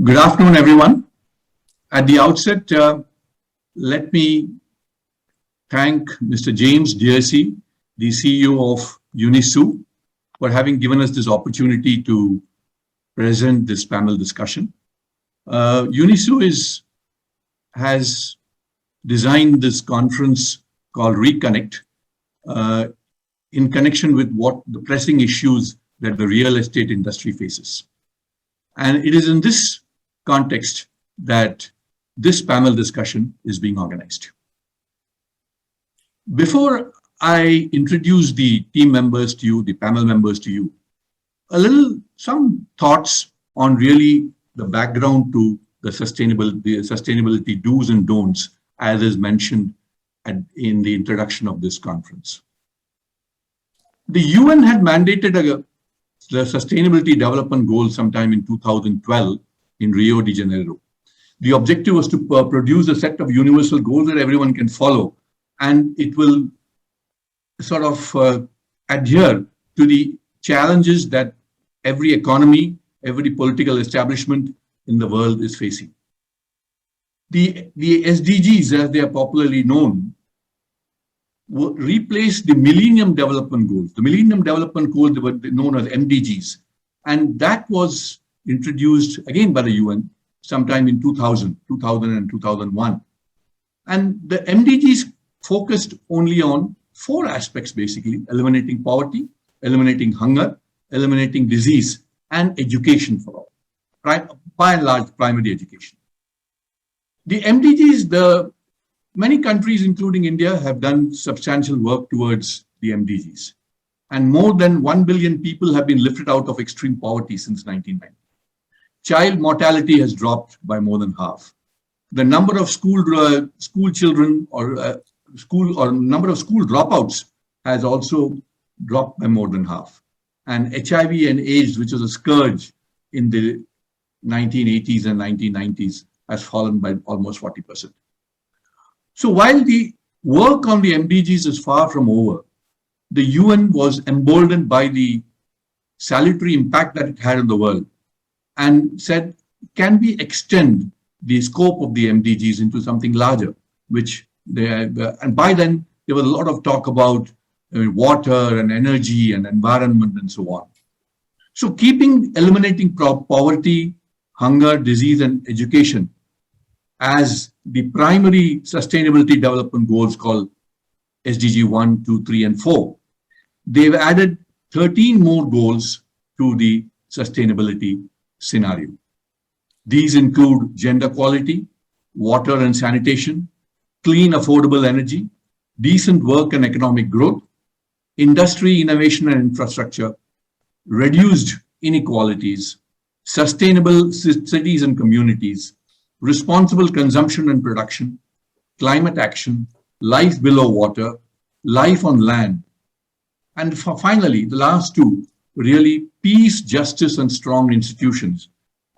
Good afternoon, everyone. At the outset, let me thank Mr. James Dearsey, the CEO of UNISU, for having given us this opportunity to present this panel discussion. UNISU has designed this conference called Reconnect in connection with what the pressing issues that the real estate industry faces. And it is in this context that this panel discussion is being organized. Before I introduce the team members to you, the panel members to you, some thoughts on really the background to the sustainability do's and don'ts, as is mentioned in the introduction of this conference. The UN had mandated the Sustainability Development Goals sometime in 2012 in Rio de Janeiro. The objective was to produce a set of universal goals that everyone can follow, and it will sort of adhere to the challenges that every economy, every political establishment in the world is facing. The SDGs, as they are popularly known, replaced the Millennium Development Goals. The Millennium Development Goals were known as MDGs, and that was introduced again by the UN sometime in 2000 and 2001. And the MDGs focused only on four aspects, basically: eliminating poverty, eliminating hunger, eliminating disease, and education for all, right? By and large, primary education. The MDGs, many countries, including India, have done substantial work towards the MDGs. And more than 1 billion people have been lifted out of extreme poverty since 1990. Child mortality has dropped by more than half. The number of school children or number of school dropouts has also dropped by more than half. And HIV and AIDS, which was a scourge in the 1980s and 1990s, has fallen by almost 40%. So while the work on the MDGs is far from over, the UN was emboldened by the salutary impact that it had on the world and said, can we extend the scope of the MDGs into something larger, and by then there was a lot of talk about water and energy and environment and so on. So eliminating poverty, hunger, disease, and education as the primary sustainability development goals called SDG 1, 2, 3, and 4. They've added 13 more goals to the sustainability scenario. These include gender equality, water and sanitation, clean, affordable energy, decent work and economic growth, industry, innovation and infrastructure, reduced inequalities, sustainable cities and communities, responsible consumption and production, climate action, life below water, life on land, and finally, the last two, really peace, justice, and strong institutions.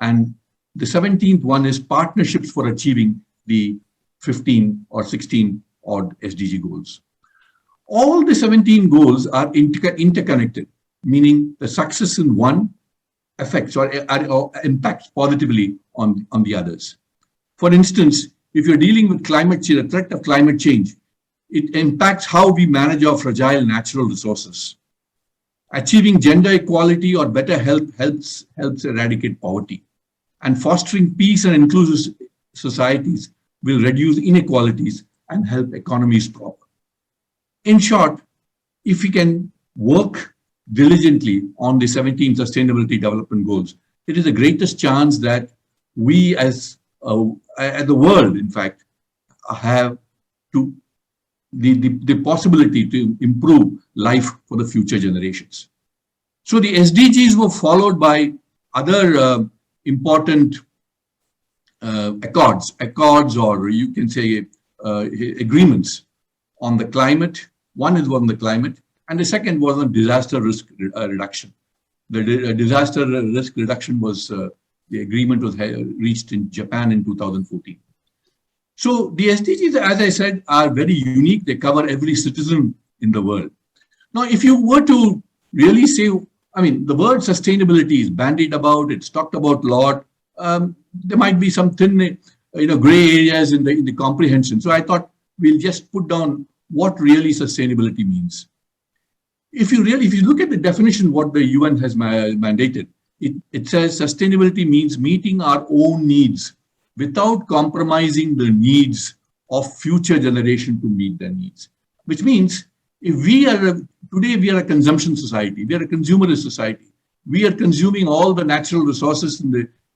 And the 17th one is partnerships for achieving the 15 or 16 odd SDG goals. All the 17 goals are interconnected, meaning the success in one affects or impacts positively on the others. For instance, if you're dealing with climate change, the threat of climate change, it impacts how we manage our fragile natural resources. Achieving gender equality or better health helps eradicate poverty. And fostering peace and inclusive societies will reduce inequalities and help economies prosper. In short, if we can work diligently on the 17 Sustainability Development Goals, it is the greatest chance that we as the world, in fact, have the possibility to improve life for the future generations. So the SDGs were followed by other important accords, or you can say agreements on the climate. One is on the climate, and the second was on disaster risk reduction. The disaster risk reduction was the agreement was reached in Japan in 2014. So the SDGs, as I said, are very unique. They cover every citizen in the world. Now, if you were to really say, I mean, the word sustainability is bandied about, it's talked about a lot. there might be some thin, gray areas in the comprehension. So I thought we'll just put down what really sustainability means. If you look at the definition, what the UN has mandated, it says sustainability means meeting our own needs without compromising the needs of future generation to meet their needs. Which means if today we are a consumption society, we are a consumerist society. We are consuming all the natural resources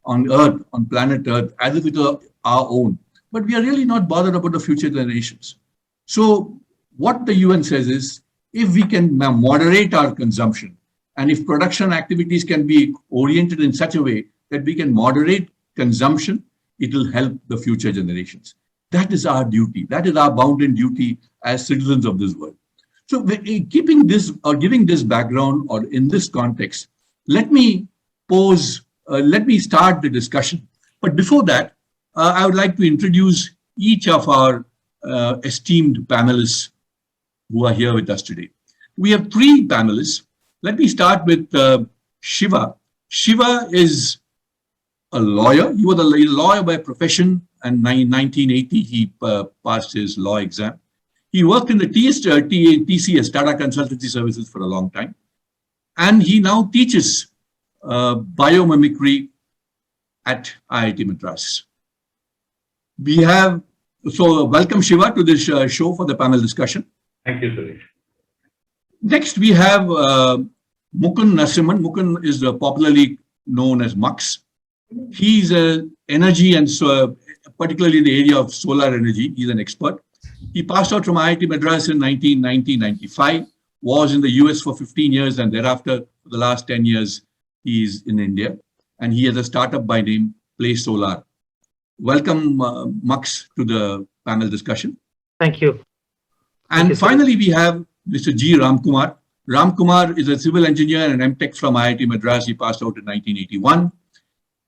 on Earth, on planet Earth, as if it were our own. But we are really not bothered about the future generations. So what the UN says is, if we can moderate our consumption, and if production activities can be oriented in such a way that we can moderate consumption, it will help the future generations. That is our duty. That is our bounden duty as citizens of this world. So keeping this or giving this background or in this context, let me start the discussion. But before that, I would like to introduce each of our esteemed panelists who are here with us today. We have three panelists. Let me start with Shiva. Shiva is a lawyer. He was a lawyer by profession, and in 1980 he passed his law exam. He worked in the TCS, Tata Consultancy Services, for a long time. And he now teaches biomimicry at IIT Madras. Welcome Shiva to this show for the panel discussion. Thank you, Suresh. Next, we have Mukund Narasimhan. Mukund is popularly known as Mux. He's an energy and particularly in the area of solar energy. He's an expert. He passed out from IIT Madras in 1995, was in the US for 15 years, and thereafter, for the last 10 years, he's in India. And he has a startup by name Play Solar. Welcome, Mux, to the panel discussion. Thank you. And finally, we have Mr. G. Ramkumar. Ramkumar is a civil engineer and MTech from IIT Madras. He passed out in 1981.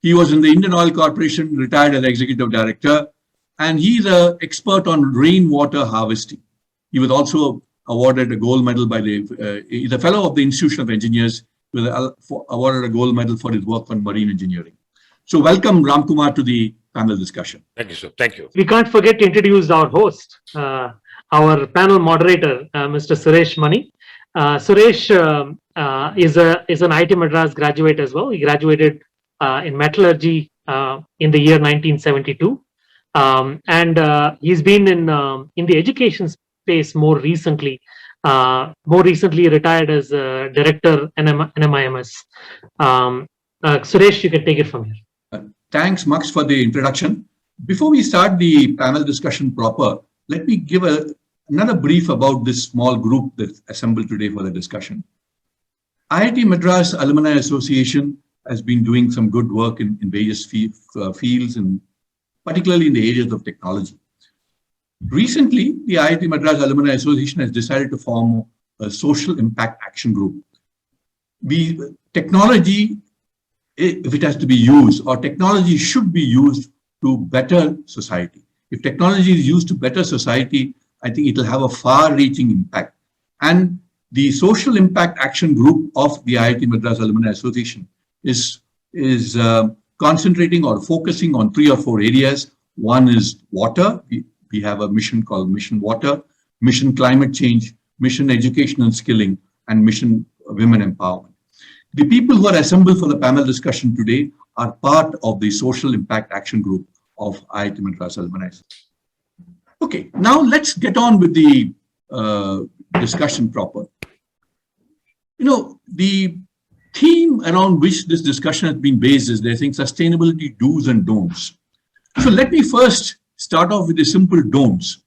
He was in the Indian Oil Corporation, retired as executive director, and he's an expert on rainwater harvesting. He was also awarded a gold medal by he's a fellow of the Institution of Engineers, who was awarded a gold medal for his work on marine engineering. So welcome, Ramkumar, to the panel discussion. Thank you, sir. Thank you. We can't forget to introduce our host, our panel moderator, Mr. Suresh Mani. Suresh is an IIT Madras graduate as well. He graduated in metallurgy in the year 1972, and he's been in the education space more recently. Retired as director NMIMS. Suresh, you can take it from here. Thanks, Max, for the introduction. Before we start the panel discussion proper, let me give another brief about this small group that's assembled today for the discussion. IIT Madras Alumni Association has been doing some good work in various fields, and particularly in the areas of technology. Recently, the IIT Madras Alumni Association has decided to form a social impact action group. Technology, if it has to be used, or technology should be used to better society. If technology is used to better society, I think it will have a far-reaching impact. And the social impact action group of the IIT Madras Alumni Association is concentrating or focusing on 3 or 4 areas. One is water. We have a mission called Mission Water, Mission Climate Change, Mission Education and Skilling, and Mission Women Empowerment. The people who are assembled for the panel discussion today are part of the social impact action group of IIT Madras Alumni. Okay, now let's get on with the discussion proper. The theme around which this discussion has been based is, I think, sustainability do's and don'ts. So let me first start off with the simple don'ts.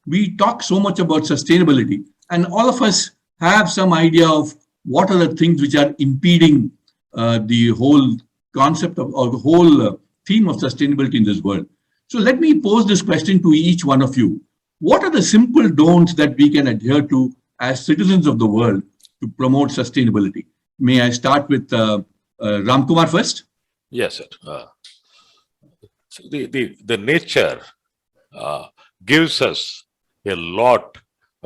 We talk so much about sustainability, and all of us have some idea of what are the things which are impeding the whole concept of, or the whole theme of sustainability in this world. So let me pose this question to each one of you. What are the simple don'ts that we can adhere to as citizens of the world to promote sustainability? May I start with Ramkumar first? Yes, sir. So the nature gives us a lot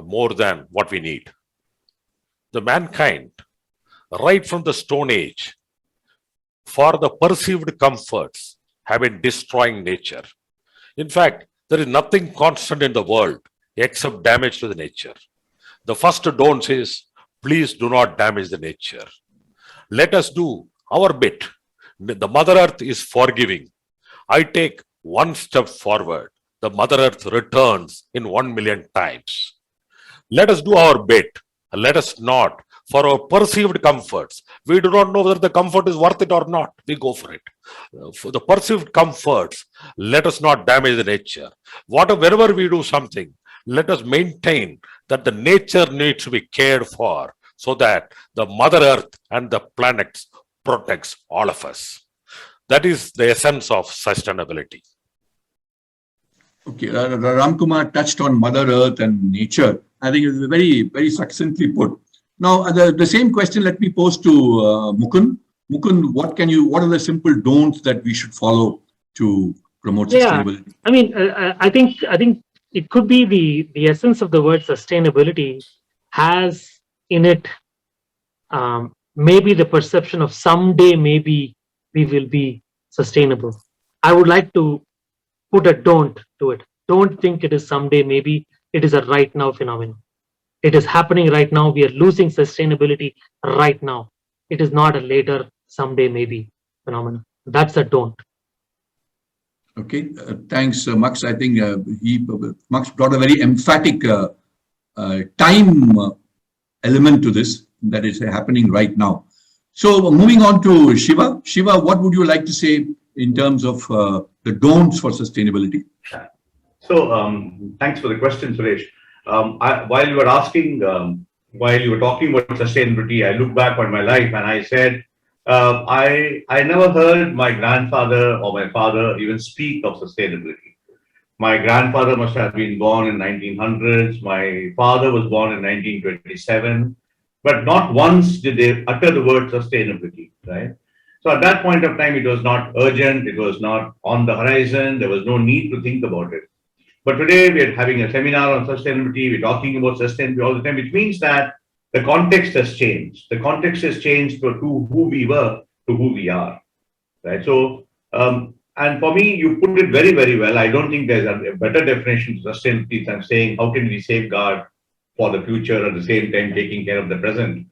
more than what we need. The mankind, right from the Stone Age, for the perceived comforts, have been destroying nature. In fact, there is nothing constant in the world except damage to the nature. The first don't is, please do not damage the nature. Let us do our bit. The Mother Earth is forgiving. I take one step forward. The Mother Earth returns in 1 million times. Let us do our bit. Let us not, for our perceived comforts. We do not know whether the comfort is worth it or not. We go for it. For the perceived comforts, let us not damage the nature. Wherever we do something, let us maintain that the nature needs to be cared for so that the Mother Earth and the planets protects all of us. That is the essence of sustainability. Okay, Ramkumar touched on Mother Earth and nature. I think it's very, very succinctly put. Now, the same question let me pose to Mukund. Mukund, what are the simple don'ts that we should follow to promote sustainability? I mean, I think it could be the essence of the word sustainability has in it maybe the perception of someday maybe we will be sustainable. I would like to put a don't to it. Don't think it is someday maybe. It is a right now phenomenon. It is happening right now. We are losing sustainability right now. It is not a later someday maybe phenomenon. That's a don't. Okay, thanks, Mux. I think Mux brought a very emphatic time element to this that is happening right now. So moving on to Shiva. Shiva, what would you like to say in terms of the don'ts for sustainability? So thanks for the question, Suresh. While you were asking, while you were talking about sustainability, I look back on my life and I said, I never heard my grandfather or my father even speak of sustainability. My grandfather must have been born in 1900s. My father was born in 1927, but not once did they utter the word sustainability, right? So at that point of time, it was not urgent. It was not on the horizon. There was no need to think about it. But today we are having a seminar on sustainability. We're talking about sustainability all the time, which means that the context has changed. The context has changed to who we were to who we are, right? So, and for me, you put it very, very well. I don't think there's a better definition of sustainability than saying how can we safeguard for the future at the same time taking care of the present.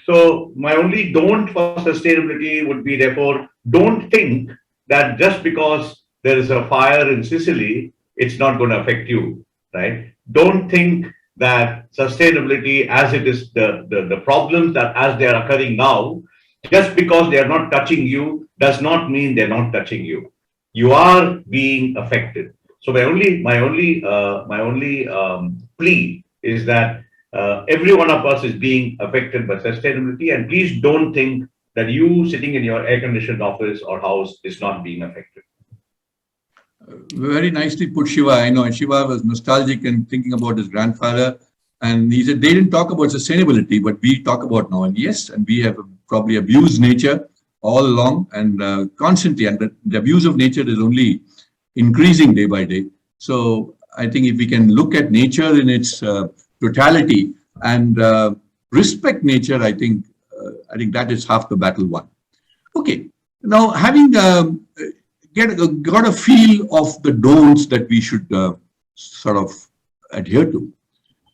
So my only don't for sustainability would be, therefore, don't think that just because there is a fire in Sicily, it's not going to affect you, right? Don't think that sustainability, as it is the problems that as they are occurring now, just because they are not touching you does not mean they're not touching you. You are being affected. So my only plea is that every one of us is being affected by sustainability, and please don't think that you sitting in your air-conditioned office or house is not being affected. Very nicely put, Shiva. I know Shiva was nostalgic and thinking about his grandfather, and he said they didn't talk about sustainability, but we talk about now. And yes, and we have probably abused nature all along and constantly, and the abuse of nature is only increasing day by day. So I think if we can look at nature in its totality and respect nature, I think that is half the battle won. Okay, now having got a feel of the don'ts that we should sort of adhere to,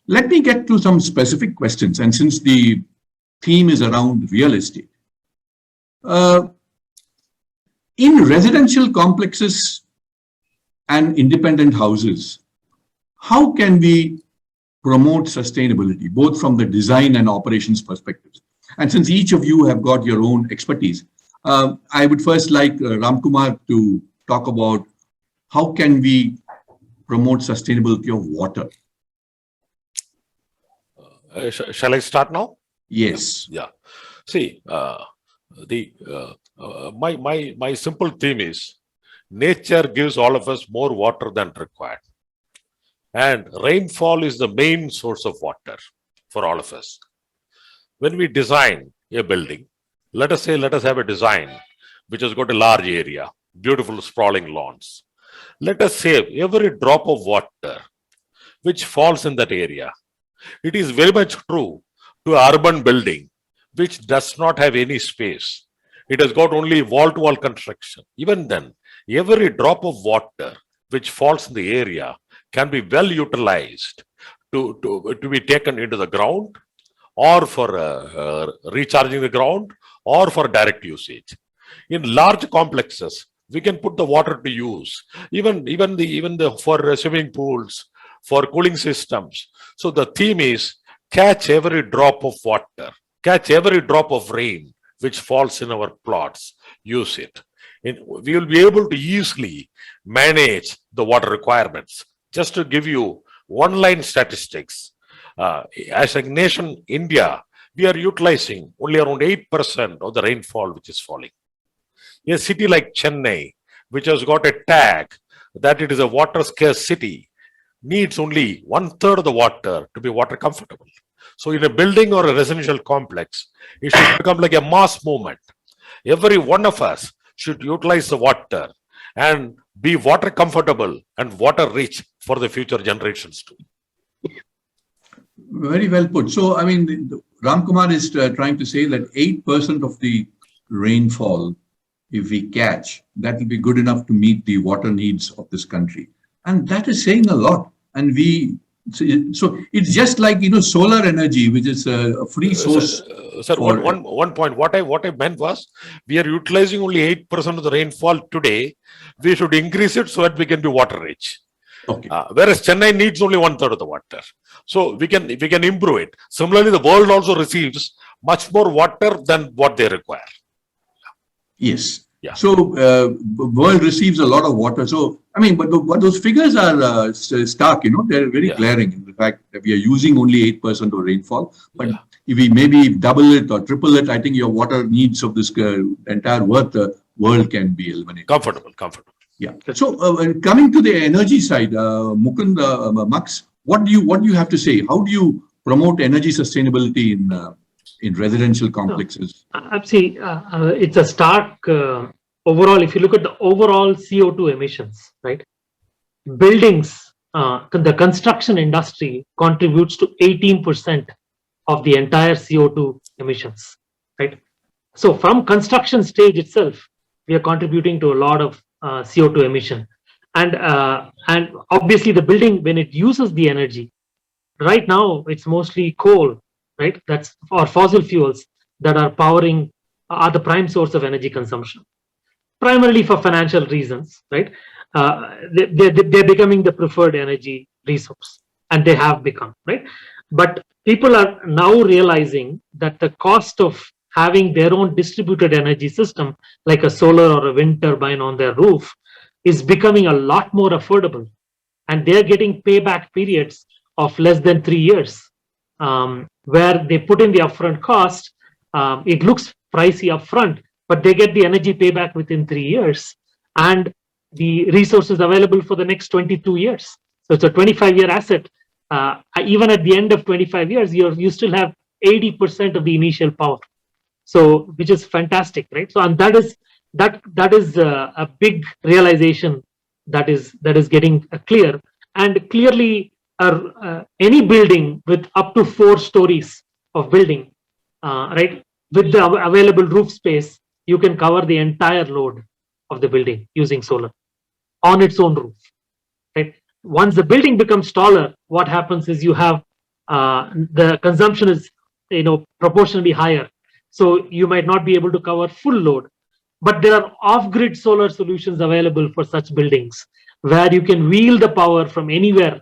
let me get to some specific questions. And since the theme is around real estate, in residential complexes and independent houses, how can we promote sustainability, both from the design and operations perspectives? And since each of you have got your own expertise, I would first like Ramkumar to talk about how can we promote sustainability of water. Shall I start now? Yes. Yeah. See, my simple theme is nature gives all of us more water than required, and rainfall is the main source of water for all of us. When we design a building, let us have a design which has got a large area, beautiful sprawling lawns. Let us save every drop of water which falls in that area. It is very much true to an urban building which does not have any space. It has got only wall-to-wall construction. Even then, every drop of water which falls in the area can be well utilized to be taken into the ground or for recharging the ground or for direct usage. In large complexes, we can put the water to use, even for swimming pools, for cooling systems. So the theme is catch every drop of water, catch every drop of rain which falls in our plots, use it. We will be able to easily manage the water requirements. Just to give you one-line statistics, as a nation, India, we are utilizing only around 8% of the rainfall which is falling. A city like Chennai, which has got a tag that it is a water scarce city, needs only 1/3 of the water to be water comfortable. So in a building or a residential complex, it should become like a mass movement. Every one of us should utilize the water and be water comfortable and water rich for the future generations too. Very well put. So, I mean, Ram Kumar is trying to say that 8% of the rainfall, if we catch, that will be good enough to meet the water needs of this country. And that is saying a lot. And so it's just like, solar energy, which is a free source. Sir, one point. What I meant was, we are utilizing only 8% of the rainfall today. We should increase it so that we can be water rich. Okay. Whereas Chennai needs only 1/3 of the water. So we can improve it. Similarly, the world also receives much more water than what they require. Yes. Yeah. So world receives a lot of water. So, I mean, but those figures are stark, they're very glaring in the fact that we are using only 8% of rainfall. But if we maybe double it or triple it, I think your water needs of this entire world can be eliminated. Comfortable. Yeah. So coming to the energy side, Mukund, Max, what do you have to say? How do you promote energy sustainability in residential complexes? Absolutely. It's a stark overall. If you look at the overall CO2 emissions, right? Buildings, the construction industry contributes to 18% of the entire CO2 emissions, right? So from construction stage itself, we are contributing to a lot of CO2 emission. And obviously the building, when it uses the energy, right now it's mostly coal, right? That's or fossil fuels that are the prime source of energy consumption, primarily for financial reasons, right? They're becoming the preferred energy resource, and they have become, right? But people are now realizing that the cost of having their own distributed energy system, like a solar or a wind turbine on their roof, is becoming a lot more affordable, and they're getting payback periods of less than 3 years. Where they put in the upfront cost, it looks pricey upfront, but they get the energy payback within 3 years, and the resources available for the next 22 years. So it's a 25-year asset. Even at the end of 25 years, you still have 80% of the initial power. So, which is fantastic, right? So, and that is a big realization that is getting clear, and clearly. Any building with up to 4 stories of building, right, with the available roof space, you can cover the entire load of the building using solar on its own roof, right? Once the building becomes taller, what happens is you have the consumption is proportionally higher, so you might not be able to cover full load. But there are off-grid solar solutions available for such buildings where you can wheel the power from anywhere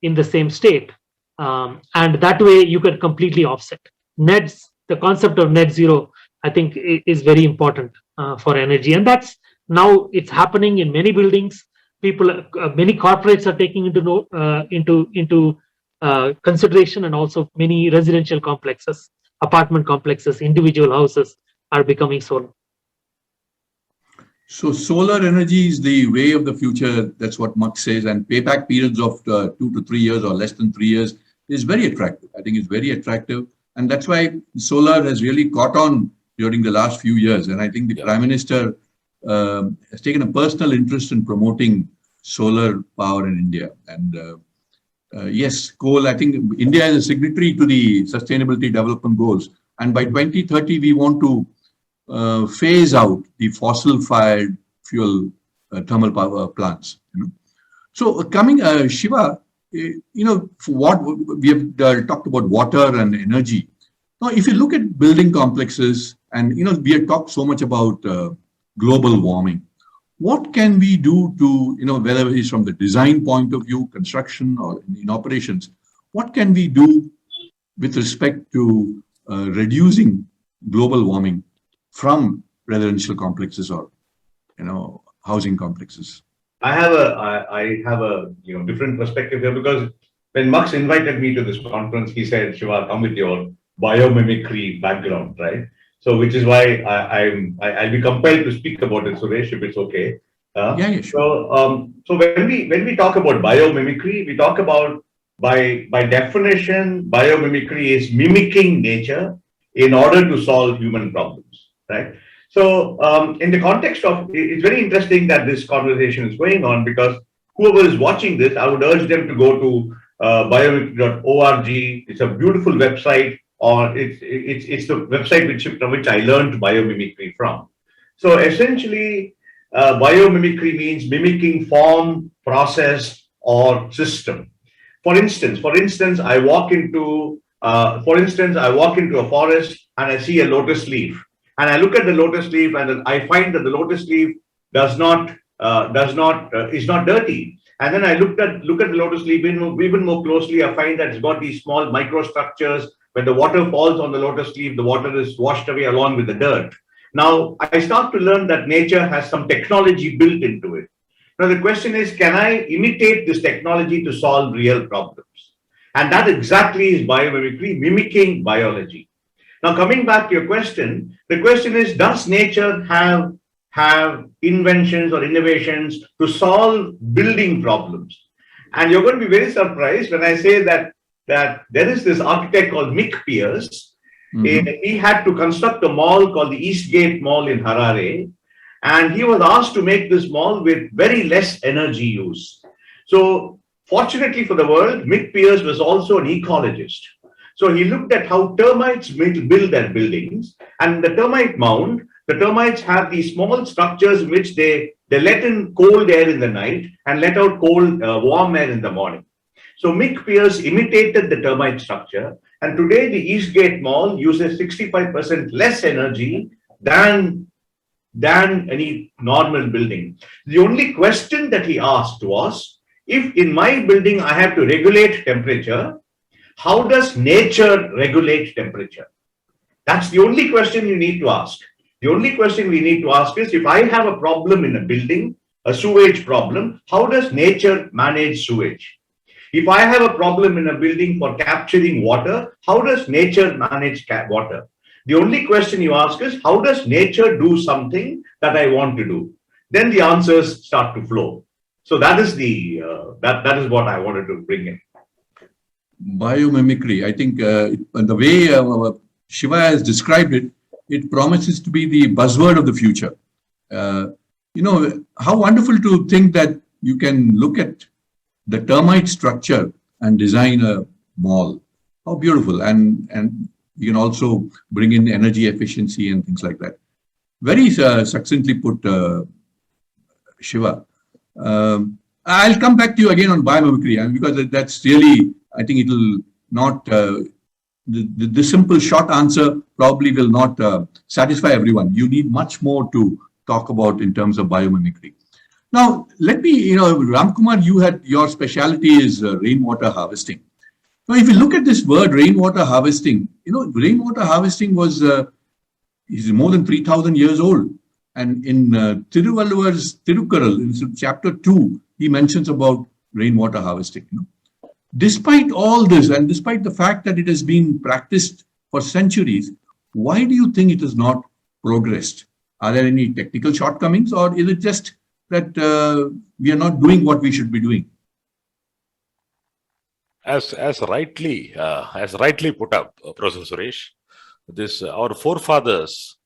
in the same state, and that way you can completely offset. The concept of net zero, I think, is very important for energy, and it's happening in many buildings. Many corporates are taking into consideration, and also many residential complexes, apartment complexes, individual houses are becoming solar. So solar energy is the way of the future. That's what Mux says. And payback periods of 2 to 3 years or less than 3 years is very attractive. I think it's very attractive. And that's why solar has really caught on during the last few years. And I think the Prime Minister has taken a personal interest in promoting solar power in India. And yes, coal, I think India is a signatory to the Sustainability Development Goals. And by 2030, we want to phase out the fossil-fired fuel thermal power plants. So Shiva, for what we have talked about water and energy. Now, if you look at building complexes, and we have talked so much about global warming. What can we do to, whether it's from the design point of view, construction, or in operations, what can we do with respect to reducing global warming from residential complexes or, housing complexes? I have a different perspective here, because when Mux invited me to this conference, he said, Shiva, come with your biomimicry background, right? So, which is why I'll be compelled to speak about it, Suresh, if it's okay. Yeah, sure. So when we talk about biomimicry, we talk about, by definition, biomimicry is mimicking nature in order to solve human problems, right? So in the context of, it's very interesting that this conversation is going on, because whoever is watching this, I would urge them to go to biomimicry.org. It's a beautiful website, or it's the website from which I learned biomimicry from. So essentially, biomimicry means mimicking form, process, or system. For instance, I walk into a forest and I see a lotus leaf, and I look at the lotus leaf and I find that the lotus leaf is not dirty. And then I look at the lotus leaf even more closely. I find that it's got these small microstructures. When the water falls on the lotus leaf, the water is washed away along with the dirt. Now, I start to learn that nature has some technology built into it. Now, the question is, can I imitate this technology to solve real problems? And that exactly is biomimicry, mimicking biology. Now, coming back to your question, the question is, does nature have inventions or innovations to solve building problems? And you're going to be very surprised when I say that there is this architect called Mick Pierce. He had to construct a mall called the Eastgate Mall in Harare, and he was asked to make this mall with very less energy use. So fortunately for the world, Mick Pierce was also an ecologist. So he looked at how termites build their buildings, and the termite mound, the termites have these small structures in which they let in cold air in the night and let out warm air in the morning. So Mick Pierce imitated the termite structure, and today the Eastgate Mall uses 65% less energy than any normal building. The only question that he asked was, if in my building I have to regulate temperature, how does nature regulate temperature? That's the only question you need to ask. The only question we need to ask is, if I have a problem in a building, a sewage problem, how does nature manage sewage? If I have a problem in a building for capturing water, how does nature manage water? The only question you ask is, how does nature do something that I want to do? Then the answers start to flow. So that is that is what I wanted to bring in. Biomimicry, I think the way Shiva has described it, it promises to be the buzzword of the future. How wonderful to think that you can look at the termite structure and design a mall. How beautiful. And you can also bring in energy efficiency and things like that. Very succinctly put, Shiva. I'll come back to you again on biomimicry, because that's really, I think it will not, the simple short answer probably will not satisfy everyone. You need much more to talk about in terms of biomimicry. Now, let me, Ramkumar, your specialty is rainwater harvesting. Now, if you look at this word rainwater harvesting, rainwater harvesting is more than 3,000 years old. And in Tiruvalluvar's Tirukkural, in chapter 2, he mentions about rainwater harvesting. Despite all this, and despite the fact that it has been practiced for centuries, why do you think it has not progressed? Are there any technical shortcomings, or is it just that we are not doing what we should be doing? As rightly put up, Professor Suresh, our forefathers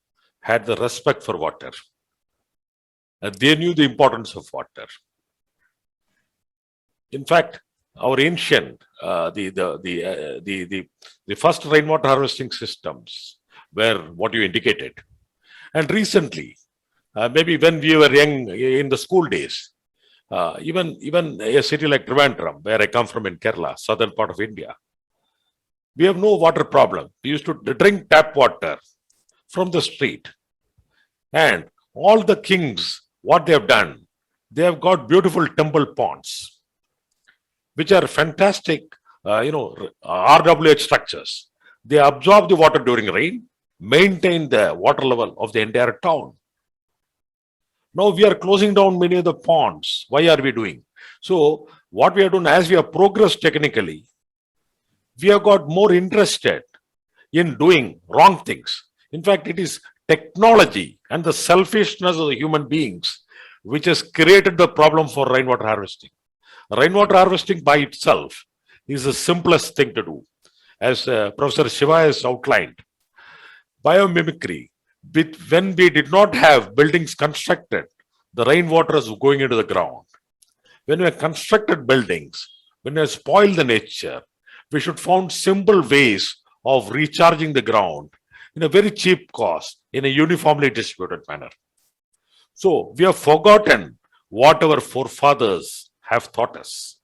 had the respect for water, and they knew the importance of water. In fact, our ancient the first rainwater harvesting systems were what you indicated, and recently maybe when we were young in the school days, even a city like Trivandrum, where I come from in Kerala, southern part of India, we have no water problem. We used to drink tap water from the street. And all the kings, what they have done, they have got beautiful temple ponds, which are fantastic, RWH structures. They absorb the water during rain, maintain the water level of the entire town. Now we are closing down many of the ponds. Why are we doing? So what we are doing, as we have progressed technically, we have got more interested in doing wrong things. In fact, it is technology and the selfishness of the human beings which has created the problem for rainwater harvesting. Rainwater harvesting by itself is the simplest thing to do. As Professor Shiva has outlined, biomimicry, when we did not have buildings constructed, the rainwater is going into the ground. When we have constructed buildings, when we have spoiled the nature, we should find simple ways of recharging the ground in a very cheap cost, in a uniformly distributed manner. So we have forgotten what our forefathers have taught us.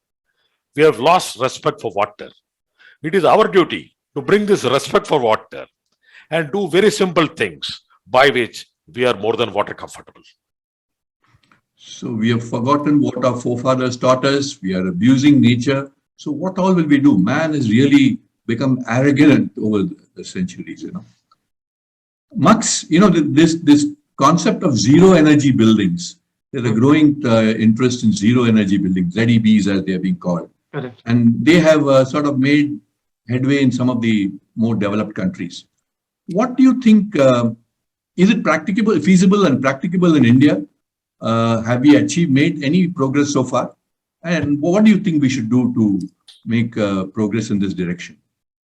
We have lost respect for water. It is our duty to bring this respect for water and do very simple things by which we are more than water comfortable. So we have forgotten what our forefathers taught us. We are abusing nature. So what all will we do? Man has really become arrogant over the centuries, Max, this concept of zero energy buildings, there's a growing interest in zero energy buildings, ZEBs as they are being called. Correct. And they have sort of made headway in some of the more developed countries. What do you think, is it practicable, feasible and practicable in India? Have we made any progress so far? And what do you think we should do to make progress in this direction?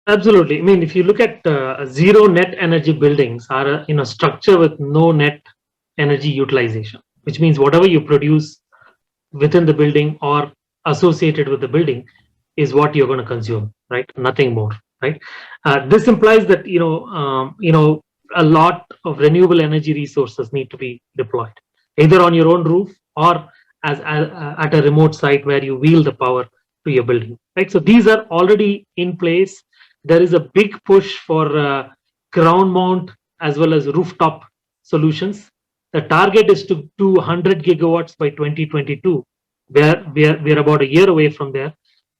Absolutely. I mean, if you look at zero net energy buildings are in a structure with no net energy utilization, which means whatever you produce within the building or associated with the building is what you're going to consume, right? Nothing more, right? This implies that a lot of renewable energy resources need to be deployed, either on your own roof or as at a remote site where you wheel the power to your building, right? So these are already in place. There is a big push for ground mount as well as rooftop solutions. The target is to do 100 gigawatts by 2022, where we're about a year away from there.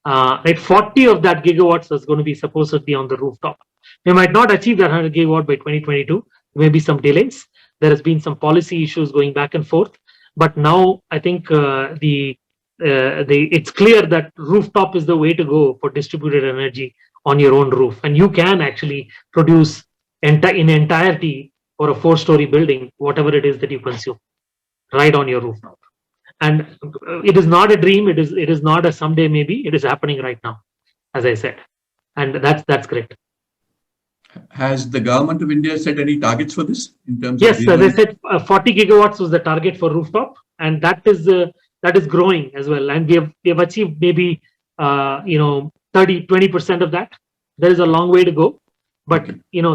Right, 40 of that gigawatts is going to be supposed to be on the rooftop. We might not achieve that 100 gigawatt by 2022. There may be some delays. There has been some policy issues going back and forth, but now I think it's clear that rooftop is the way to go for distributed energy on your own roof, and you can actually produce in entirety for a 4-story building whatever it is that you consume right on your rooftop. And it is not a dream. It is not a someday maybe. It is happening right now, as I said, and that's great. Has the government of India set any targets for this in terms yes, of? Yes, as I said, 40 gigawatts was the target for rooftop, and that is growing as well. And we have achieved maybe 20% of that. There is a long way to go, but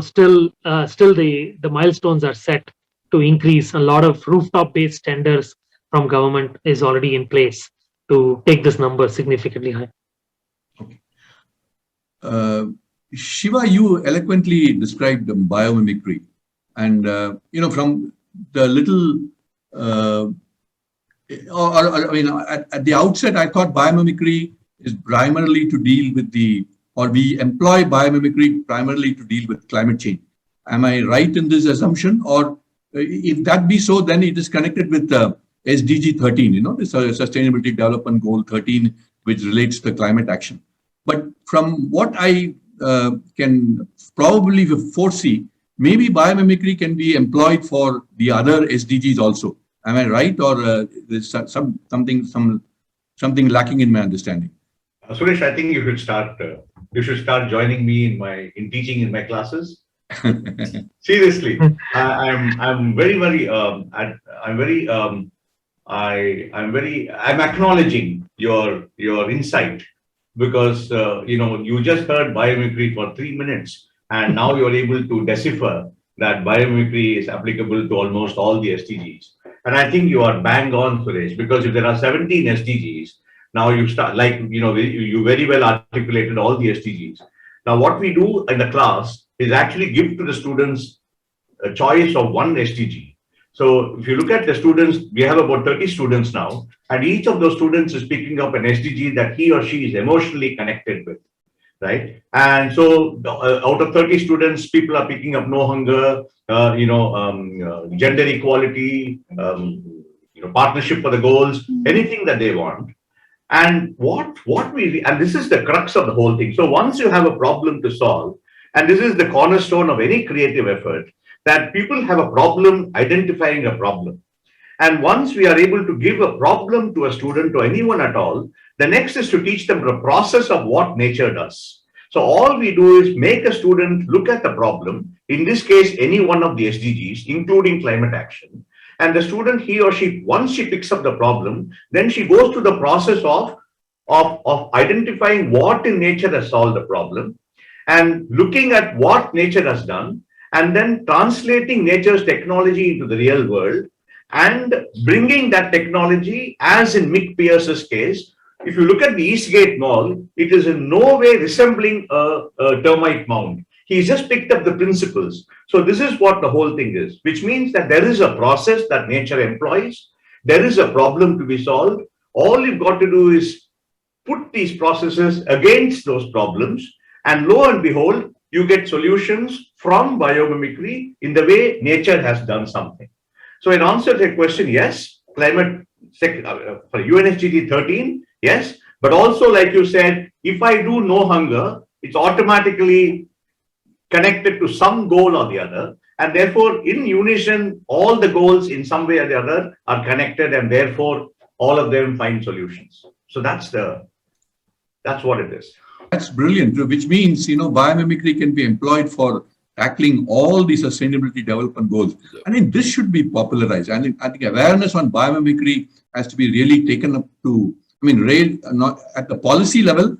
still the milestones are set to increase. A lot of rooftop-based tenders from government is already in place to take this number significantly higher. Okay. Shiva, you eloquently described biomimicry, and from the little, at the outset, I thought biomimicry is primarily to deal with we employ biomimicry primarily to deal with climate change. Am I right in this assumption? Or if that be so, then it is connected with SDG 13, this Sustainability Development Goal 13, which relates to climate action. But from what I can probably foresee, maybe biomimicry can be employed for the other SDGs also. Am I right, or there's something lacking in my understanding? Suresh, I think you should start joining me in teaching in my classes. Seriously, I'm acknowledging your insight, because you just heard biomimicry for 3 minutes, and now you're able to decipher that biomimicry is applicable to almost all the SDGs. And I think you are bang on, Suresh, because if there are 17 SDGs, now you start, like, you very well articulated all the SDGs. Now, what we do in the class is actually give to the students a choice of one SDG. So if you look at the students, we have about 30 students now, and each of those students is picking up an SDG that he or she is emotionally connected with, right? And so out of 30 students, people are picking up no hunger, gender equality, partnership for the goals, anything that they want. And and this is the crux of the whole thing. So once you have a problem to solve, and this is the cornerstone of any creative effort, that people have a problem identifying a problem. And once we are able to give a problem to a student, to anyone at all, the next is to teach them the process of what nature does. So all we do is make a student look at the problem, in this case, any one of the SDGs, including climate action. And the student, he or she, once she picks up the problem, then she goes through the process of identifying what in nature has solved the problem and looking at what nature has done, and then translating nature's technology into the real world and bringing that technology, as in Mick Pierce's case. If you look at the Eastgate Mall, it is in no way resembling a termite mound. He's just picked up the principles. So this is what the whole thing is, which means that there is a process that nature employs. There is a problem to be solved. All you've got to do is put these processes against those problems, and lo and behold, you get solutions from biomimicry in the way nature has done something. So in answer to your question, yes, climate for UNSDG 13, yes, but also like you said, if I do no hunger, it's automatically connected to some goal or the other, and therefore in unison, all the goals in some way or the other are connected, and therefore all of them find solutions. So that's what it is. That's brilliant, which means, biomimicry can be employed for tackling all the sustainability development goals. I think this should be popularized. I think awareness on biomimicry has to be really taken up to, not at the policy level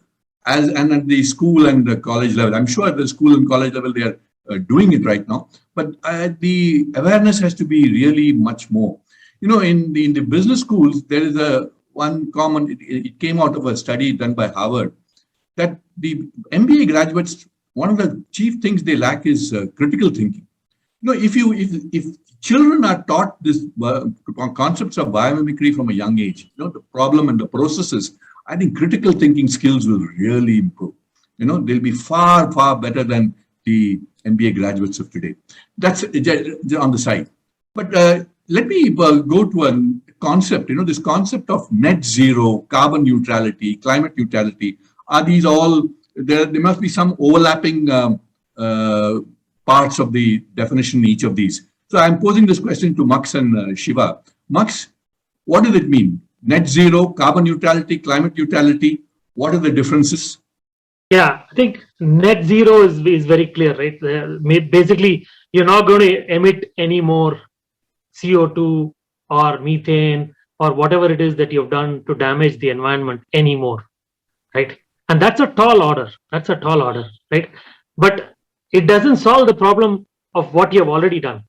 and at the school and the college level. I'm sure at the school and college level, they are doing it right now. But the awareness has to be really much more. In the business schools, there is one common, it came out of a study done by Harvard, that the MBA graduates, one of the chief things they lack is critical thinking. If children are taught this concepts of biomimicry from a young age, the problem and the processes, I think critical thinking skills will really improve. They'll be far, far better than the MBA graduates of today. That's on the side. But let me go to a concept, this concept of net zero, carbon neutrality, climate neutrality. Are these all, there must be some overlapping parts of the definition in each of these. So I'm posing this question to Max and Shiva. Max, what does it mean? Net zero, carbon neutrality, climate neutrality, what are the differences? Yeah, I think net zero is very clear, right? Basically, you're not going to emit any more CO2 or methane or whatever it is that you've done to damage the environment anymore, right? And that's a tall order. That's a tall order, right? But it doesn't solve the problem of what you've already done.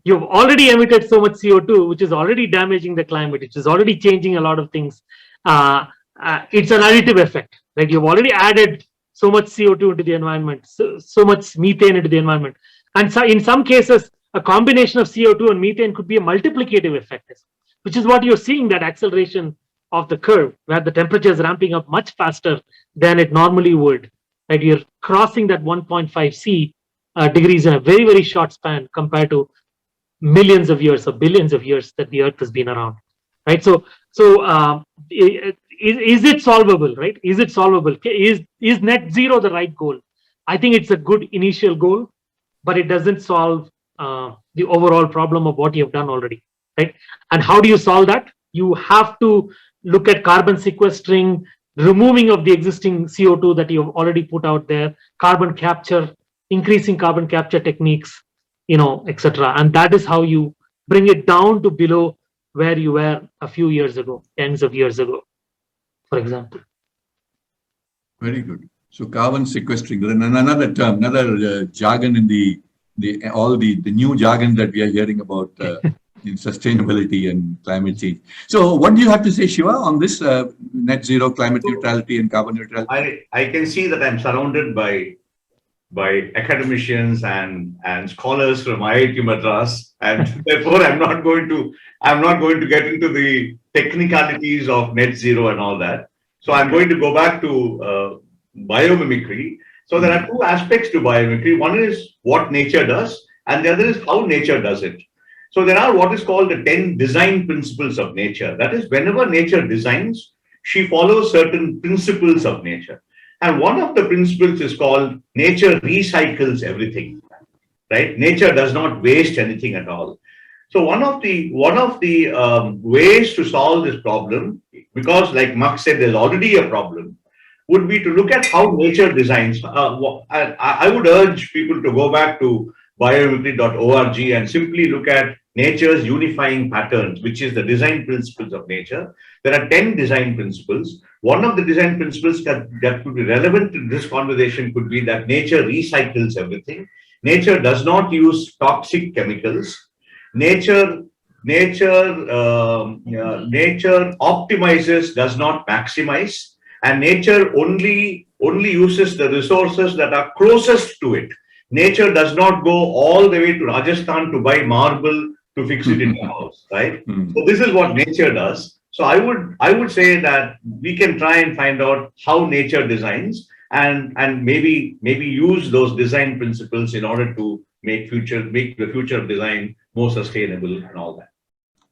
You've already emitted so much CO2, which is already damaging the climate, which is already changing a lot of things. It's an additive effect, right? You've already added so much CO2 into the environment, so much methane into the environment. And so in some cases, a combination of CO2 and methane could be a multiplicative effect, which is what you're seeing, that acceleration of the curve, where the temperature is ramping up much faster than it normally would. Right? You're crossing that 1.5 C degrees in a very, very short span compared to millions of years or billions of years that the Earth has been around. Right? So is it solvable? Right? Is it solvable? Is net zero the right goal? I think it's a good initial goal, but it doesn't solve the overall problem of what you've done already. Right? And how do you solve that? You have to look at carbon sequestering, removing of the existing CO2 that you've already put out there, carbon capture, increasing carbon capture techniques, etc. And that is how you bring it down to below where you were a few years ago, tens of years ago, for example. Very good. So carbon sequestering, another term, another jargon in the all the new jargon that we are hearing about in sustainability and climate change. So what do you have to say, Shiva, on this net zero, climate neutrality and carbon neutrality? I can see that I'm surrounded by academicians and scholars from IIT Madras, and therefore I'm not going to get into the technicalities of net zero and all that. So I'm going to go back to biomimicry. So there are two aspects to biomimicry. One is what nature does, and the other is how nature does it. So there are what is called the 10 design principles of nature. That is, whenever nature designs, she follows certain principles of nature. And one of the principles is called nature recycles everything, right? Nature does not waste anything at all. So one of the ways to solve this problem, because like Mark said, there's already a problem, would be to look at how nature designs. I would urge people to go back to biomimicry.org and simply look at nature's unifying patterns, which is the design principles of nature. There are 10 design principles. One of the design principles that could be relevant to this conversation could be that nature recycles everything. Nature does not use toxic chemicals. Nature optimizes, does not maximize, and nature only uses the resources that are closest to it. Nature does not go all the way to Rajasthan to buy marble to fix it in the house, right? So this is what nature does. So I would say that we can try and find out how nature designs and maybe use those design principles in order to make the future of design more sustainable and all that.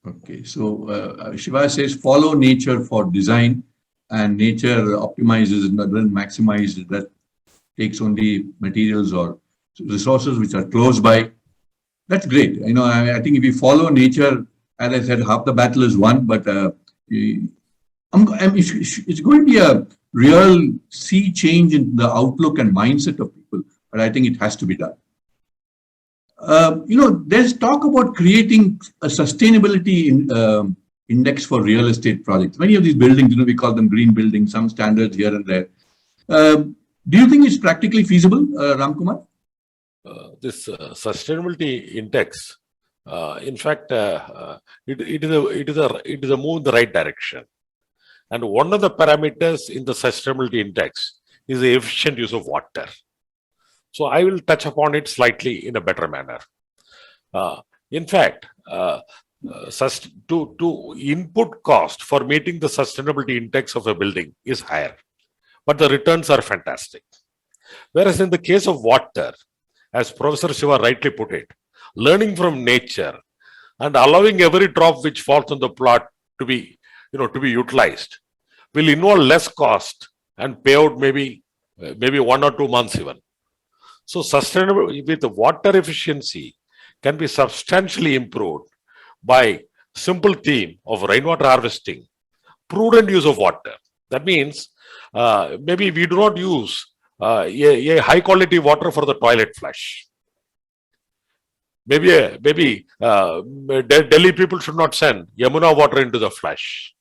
Okay, so Shiva says follow nature for design, and nature optimizes and doesn't maximize. That takes only materials or resources which are close by. That's great. I think if we follow nature, as I said, half the battle is won. But it's going to be a real sea change in the outlook and mindset of people. But I think it has to be done. There's talk about creating a sustainability index for real estate projects. Many of these buildings, we call them green buildings, some standards here and there. Do you think it's practically feasible, Ramkumar? This sustainability index, in fact, it is a move in the right direction. And one of the parameters in the sustainability index is the efficient use of water. So I will touch upon it slightly in a better manner. In fact, to input cost for meeting the sustainability index of a building is higher, but the returns are fantastic. Whereas in the case of water, as Professor Shiva rightly put it, learning from nature and allowing every drop which falls on the plot to be utilized will involve less cost and pay out maybe 1 or 2 months even. So sustainable with the water efficiency can be substantially improved by simple theme of rainwater harvesting, prudent use of water. That means maybe we do not use a high quality water for the toilet flush. Maybe Delhi people should not send Yamuna water into the flush,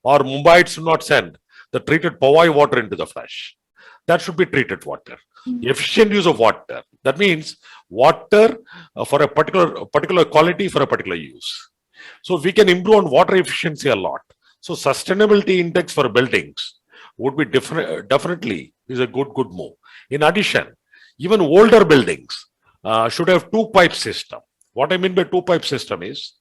or Mumbai should not send the treated Powai water into the flush. That should be treated water. Efficient use of water. That means water for a particular quality for a particular use. So we can improve on water efficiency a lot. So sustainability index for buildings would be definitely is a good move. In addition, even older buildings should have 2-pipe system. What I mean by 2-pipe system is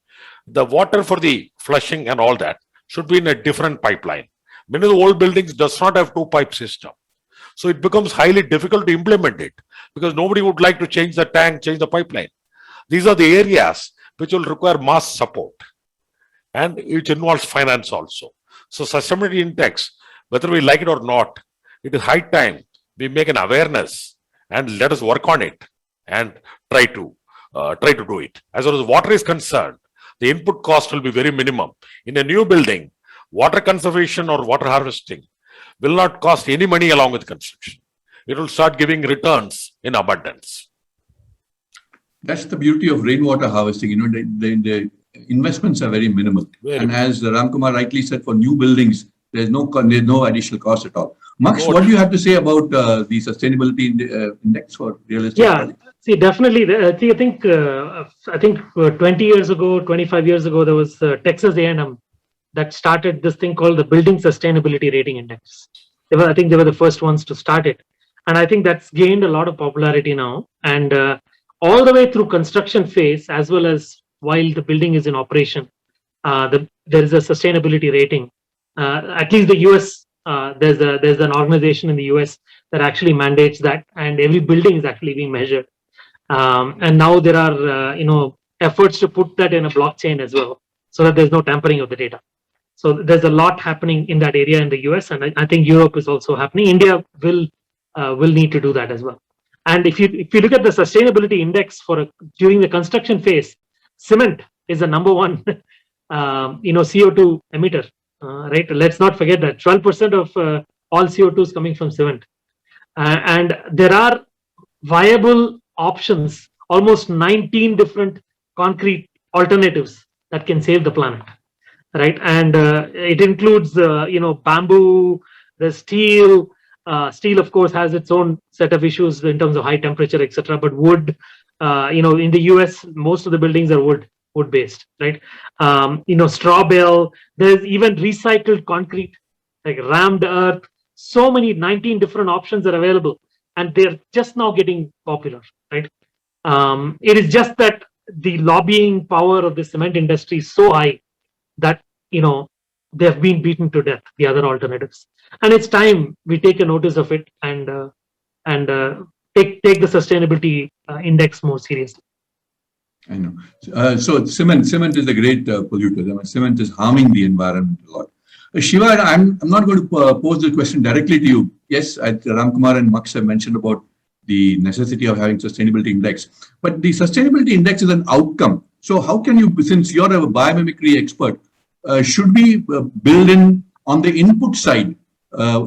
the water for the flushing and all that should be in a different pipeline. Many of the old buildings does not have 2-pipe system. So it becomes highly difficult to implement it because nobody would like to change the tank, change the pipeline. These are the areas which will require mass support and which involves finance also. So sustainability index, whether we like it or not, it is high time we make an awareness and let us work on it and try to do it. As far as water is concerned, the input cost will be very minimum. In a new building, water conservation or water harvesting will not cost any money along with construction. It will start giving returns in abundance. That's the beauty of rainwater harvesting. The investments are very minimal. As Ramkumar rightly said, for new buildings, there's no additional cost at all. Max, what do you have to say about the sustainability index for real estate? Yeah, See, definitely. I think 20 years ago, 25 years ago, there was Texas A&M that started this thing called the Building Sustainability Rating Index. I think they were the first ones to start it, and I think that's gained a lot of popularity now. And all the way through construction phase, as well as while the building is in operation, there is a sustainability rating. At least the US, there's an organization in the US that actually mandates that, and every building is actually being measured. And now there are efforts to put that in a blockchain as well, so that there's no tampering of the data. So there's a lot happening in that area in the US, and I think Europe is also happening. India will need to do that as well. And if you look at the sustainability index during the construction phase, cement is the number one CO2 emitter. Right? Let's not forget that 12% of all CO2 is coming from cement, and there are viable options, almost 19 different concrete alternatives that can save the planet, right? And it includes bamboo, the steel. Steel, of course, has its own set of issues in terms of high temperature, etc. But wood, in the US, most of the buildings are wood based, right? Straw bale. There's even recycled concrete, like rammed earth. So many 19 different options are available, and they're just now getting popular, right? It is just that the lobbying power of the cement industry is so high that they have been beaten to death, the other alternatives. And it's time we take a notice of it and take the sustainability index more seriously. I know. So cement is a great polluter. I mean, cement is harming the environment a lot. Shiva, I'm not going to pose the question directly to you. Yes, Ramkumar and Max have mentioned about the necessity of having sustainability index, but the sustainability index is an outcome. So how can you, since you're a biomimicry expert, should we build in on the input side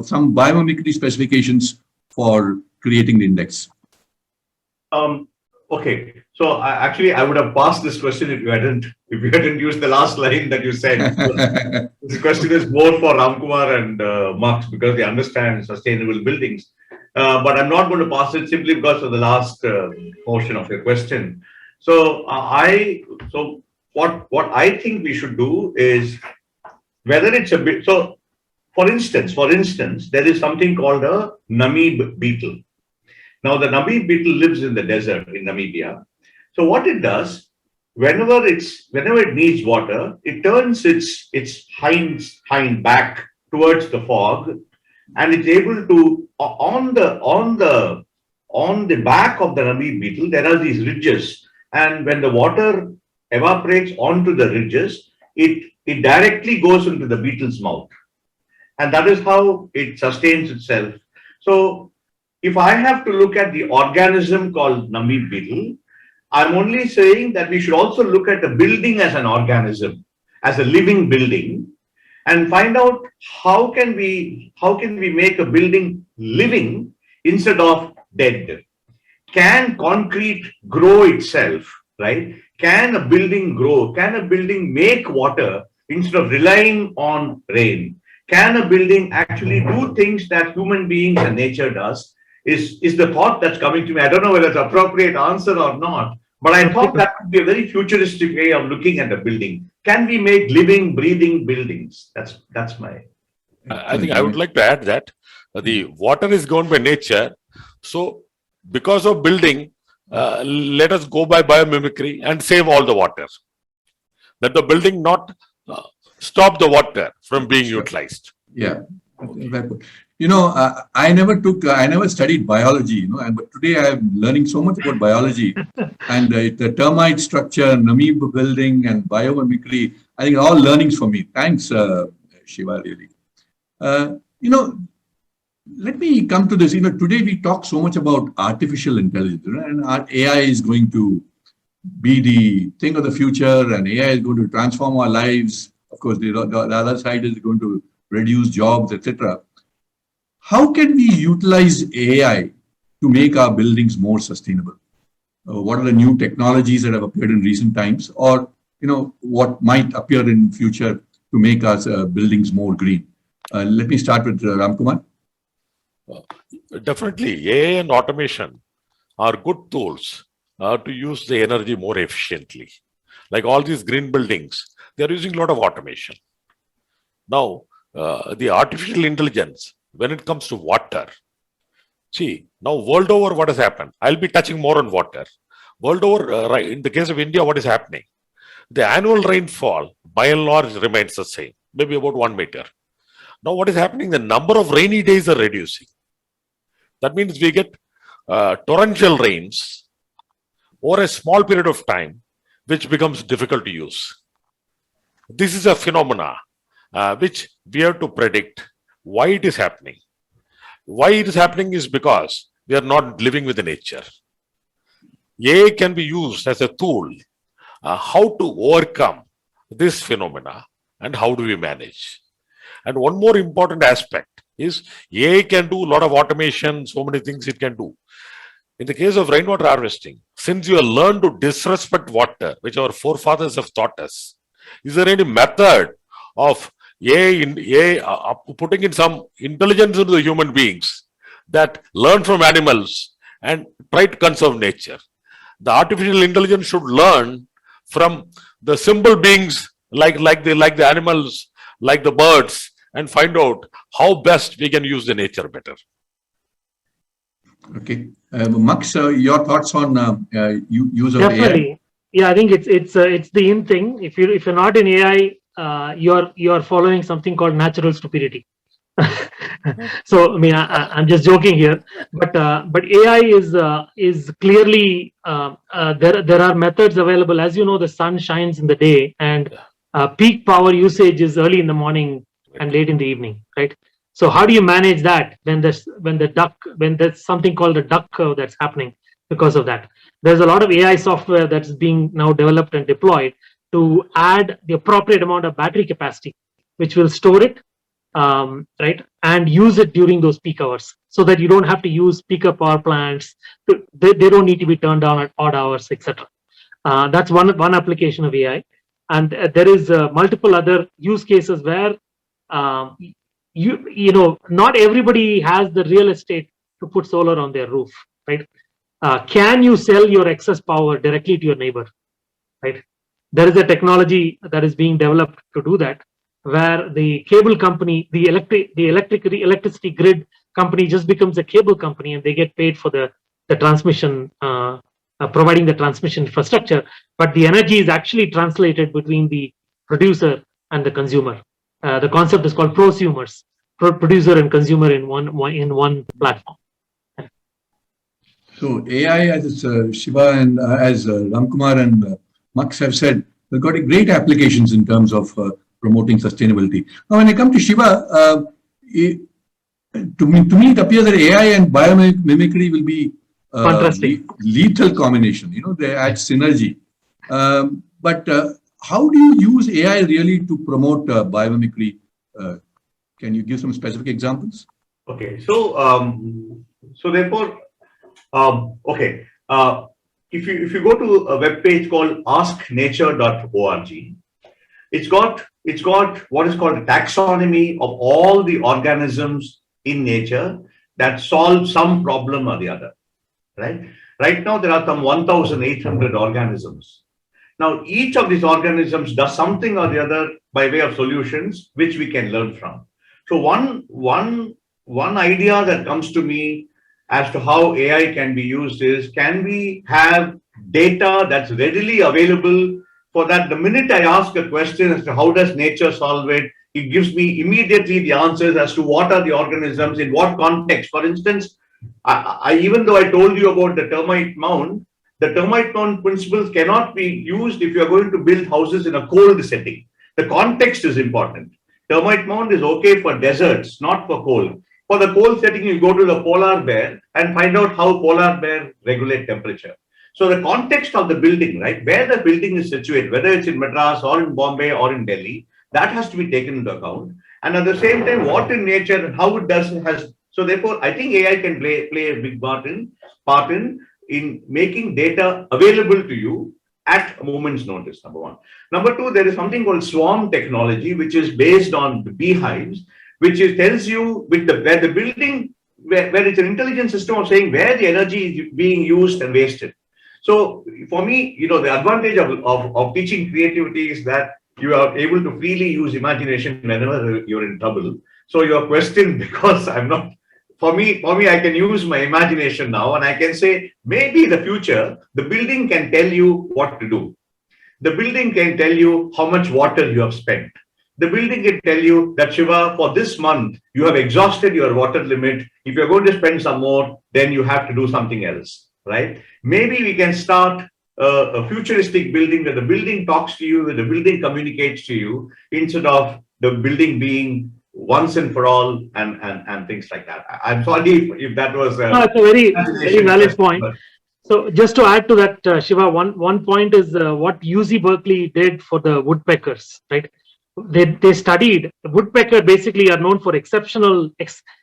some biomimicry specifications for creating the index? Okay, so I would have passed this question if you hadn't used the last line that you said. This question is more for Ramkumar and Max because they understand sustainable buildings. But I'm not going to pass it simply because of the last portion of your question. So what I think we should do is whether it's a bit. So for instance, there is something called a Namib beetle. Now, the Namib beetle lives in the desert in Namibia. So what it does, whenever it needs water, it turns its hind back towards the fog, and it's able to on the back of the Namib beetle there are these ridges, and when the water evaporates onto the ridges, it directly goes into the beetle's mouth, and that is how it sustains itself. So if I have to look at the organism called Namib beetle, I'm only saying that we should also look at the building as an organism, as a living building, and find out how can we make a building living instead of dead. Can concrete grow itself, right? Can a building grow? Can a building make water instead of relying on rain? Can a building actually do things that human beings and nature does? Is the thought that's coming to me. I don't know whether it's an appropriate answer or not, but I thought that would be a very futuristic way of looking at the building. Can we make living, breathing buildings? That's my. I think I would like to add that the water is governed by nature. So because of building, let us go by biomimicry and save all the water. That the building not stop the water from being utilized. Yeah. I never studied biology, but today I'm learning so much about biology and the termite structure, Namib building and biomimicry. I think all learnings for me. Thanks, Shiva, really. Let me come to this. Today we talk so much about artificial intelligence, and our AI is going to be the thing of the future, and AI is going to transform our lives. Of course, the other side is going to reduce jobs, etc. How can we utilize AI to make our buildings more sustainable? What are the new technologies that have appeared in recent times, or what might appear in future to make our buildings more green? Let me start with Ramkumar. Definitely, AI and automation are good tools to use the energy more efficiently. Like all these green buildings, they are using a lot of automation. Now, the artificial intelligence, when it comes to water, see, now world over, what has happened? I'll be touching more on water. World over, right, in the case of India, what is happening? The annual rainfall, by and large, remains the same, maybe about 1 meter. Now, what is happening? The number of rainy days are reducing. That means we get torrential rains over a small period of time, which becomes difficult to use. This is a phenomena which we have to predict why it is happening. Why it is happening is because we are not living with the nature. AI can be used as a tool. How to overcome this phenomena and how do we manage? And one more important aspect is AI can do a lot of automation, so many things it can do. In the case of rainwater harvesting, since you have learned to disrespect water, which our forefathers have taught us, is there any method of AI putting in some intelligence into the human beings that learn from animals and try to conserve nature? The artificial intelligence should learn from the simple beings like the animals, like the birds, and find out how best we can use the nature better. Okay. Max, your thoughts on use of AI? Definitely. Yeah, I think it's the in thing. If you're not in AI, you're following something called natural stupidity. So I mean, I'm just joking here, but AI is clearly there are methods available. As you know, the sun shines in the day, and peak power usage is early in the morning and late in the evening, right? So how do you manage that when there's something called a duck curve that's happening because of that? There's a lot of AI software that's being now developed and deployed to add the appropriate amount of battery capacity, which will store it, right, and use it during those peak hours, so that you don't have to use peaker power plants. They don't need to be turned down at odd hours, etc. That's one application of AI, and there is multiple other use cases where you know, not everybody has the real estate to put solar on their roof, right? Can you sell your excess power directly to your neighbor, right? There is a technology that is being developed to do that, where the cable company, the electricity grid company just becomes a cable company, and they get paid for the transmission, providing the transmission infrastructure, but the energy is actually translated between the producer and the consumer. The concept is called prosumers, producer and consumer in one platform. So AI, as Shiva and as Ramkumar and Max have said, we've got a great applications in terms of promoting sustainability. Now, when I come to Shiva, to me, it appears that AI and biomimicry will be lethal combination. You know, they add synergy. But how do you use AI really to promote biomimicry? Can you give some specific examples? Okay, so therefore, okay, if you go to a web page called asknature.org, it's got what is called a taxonomy of all the organisms in nature that solve some problem or the other, right? Right now there are some 1,800 organisms. Now each of these organisms does something or the other by way of solutions which we can learn from. So one idea that comes to me as to how AI can be used is, can we have data that's readily available for that the minute I ask a question as to how does nature solve it, it gives me immediately the answers as to what are the organisms, in what context. For instance, even though I told you about the termite mound principles cannot be used if you are going to build houses in a cold setting. The context is important. Termite mound is okay for deserts, not for cold. For the cold setting, you go to the polar bear and find out how polar bear regulate temperature. So the context of the building, right, where the building is situated, whether it's in Madras or in Bombay or in Delhi, that has to be taken into account. And at the same time, what in nature and how it does has. So therefore, I think AI can play a big part in making data available to you at a moment's notice, number one. Number two, there is something called swarm technology, which is based on the beehives, which tells you where the building, where it's an intelligent system of saying where the energy is being used and wasted. So for me, the advantage of teaching creativity is that you are able to freely use imagination whenever you're in trouble. So your question, because I'm not, for me, I can use my imagination now and I can say, maybe in the future, the building can tell you what to do. The building can tell you how much water you have spent. The building can tell you that, Shiva, for this month, you have exhausted your water limit. If you're going to spend some more, then you have to do something else, right? Maybe we can start a futuristic building where the building talks to you, where the building communicates to you, instead of the building being once and for all and things like that. I'm sorry if that was No, it's a very valid point. So just to add to that, Shiva, one point is what UC Berkeley did for the woodpeckers, right? They studied woodpecker basically are known for exceptional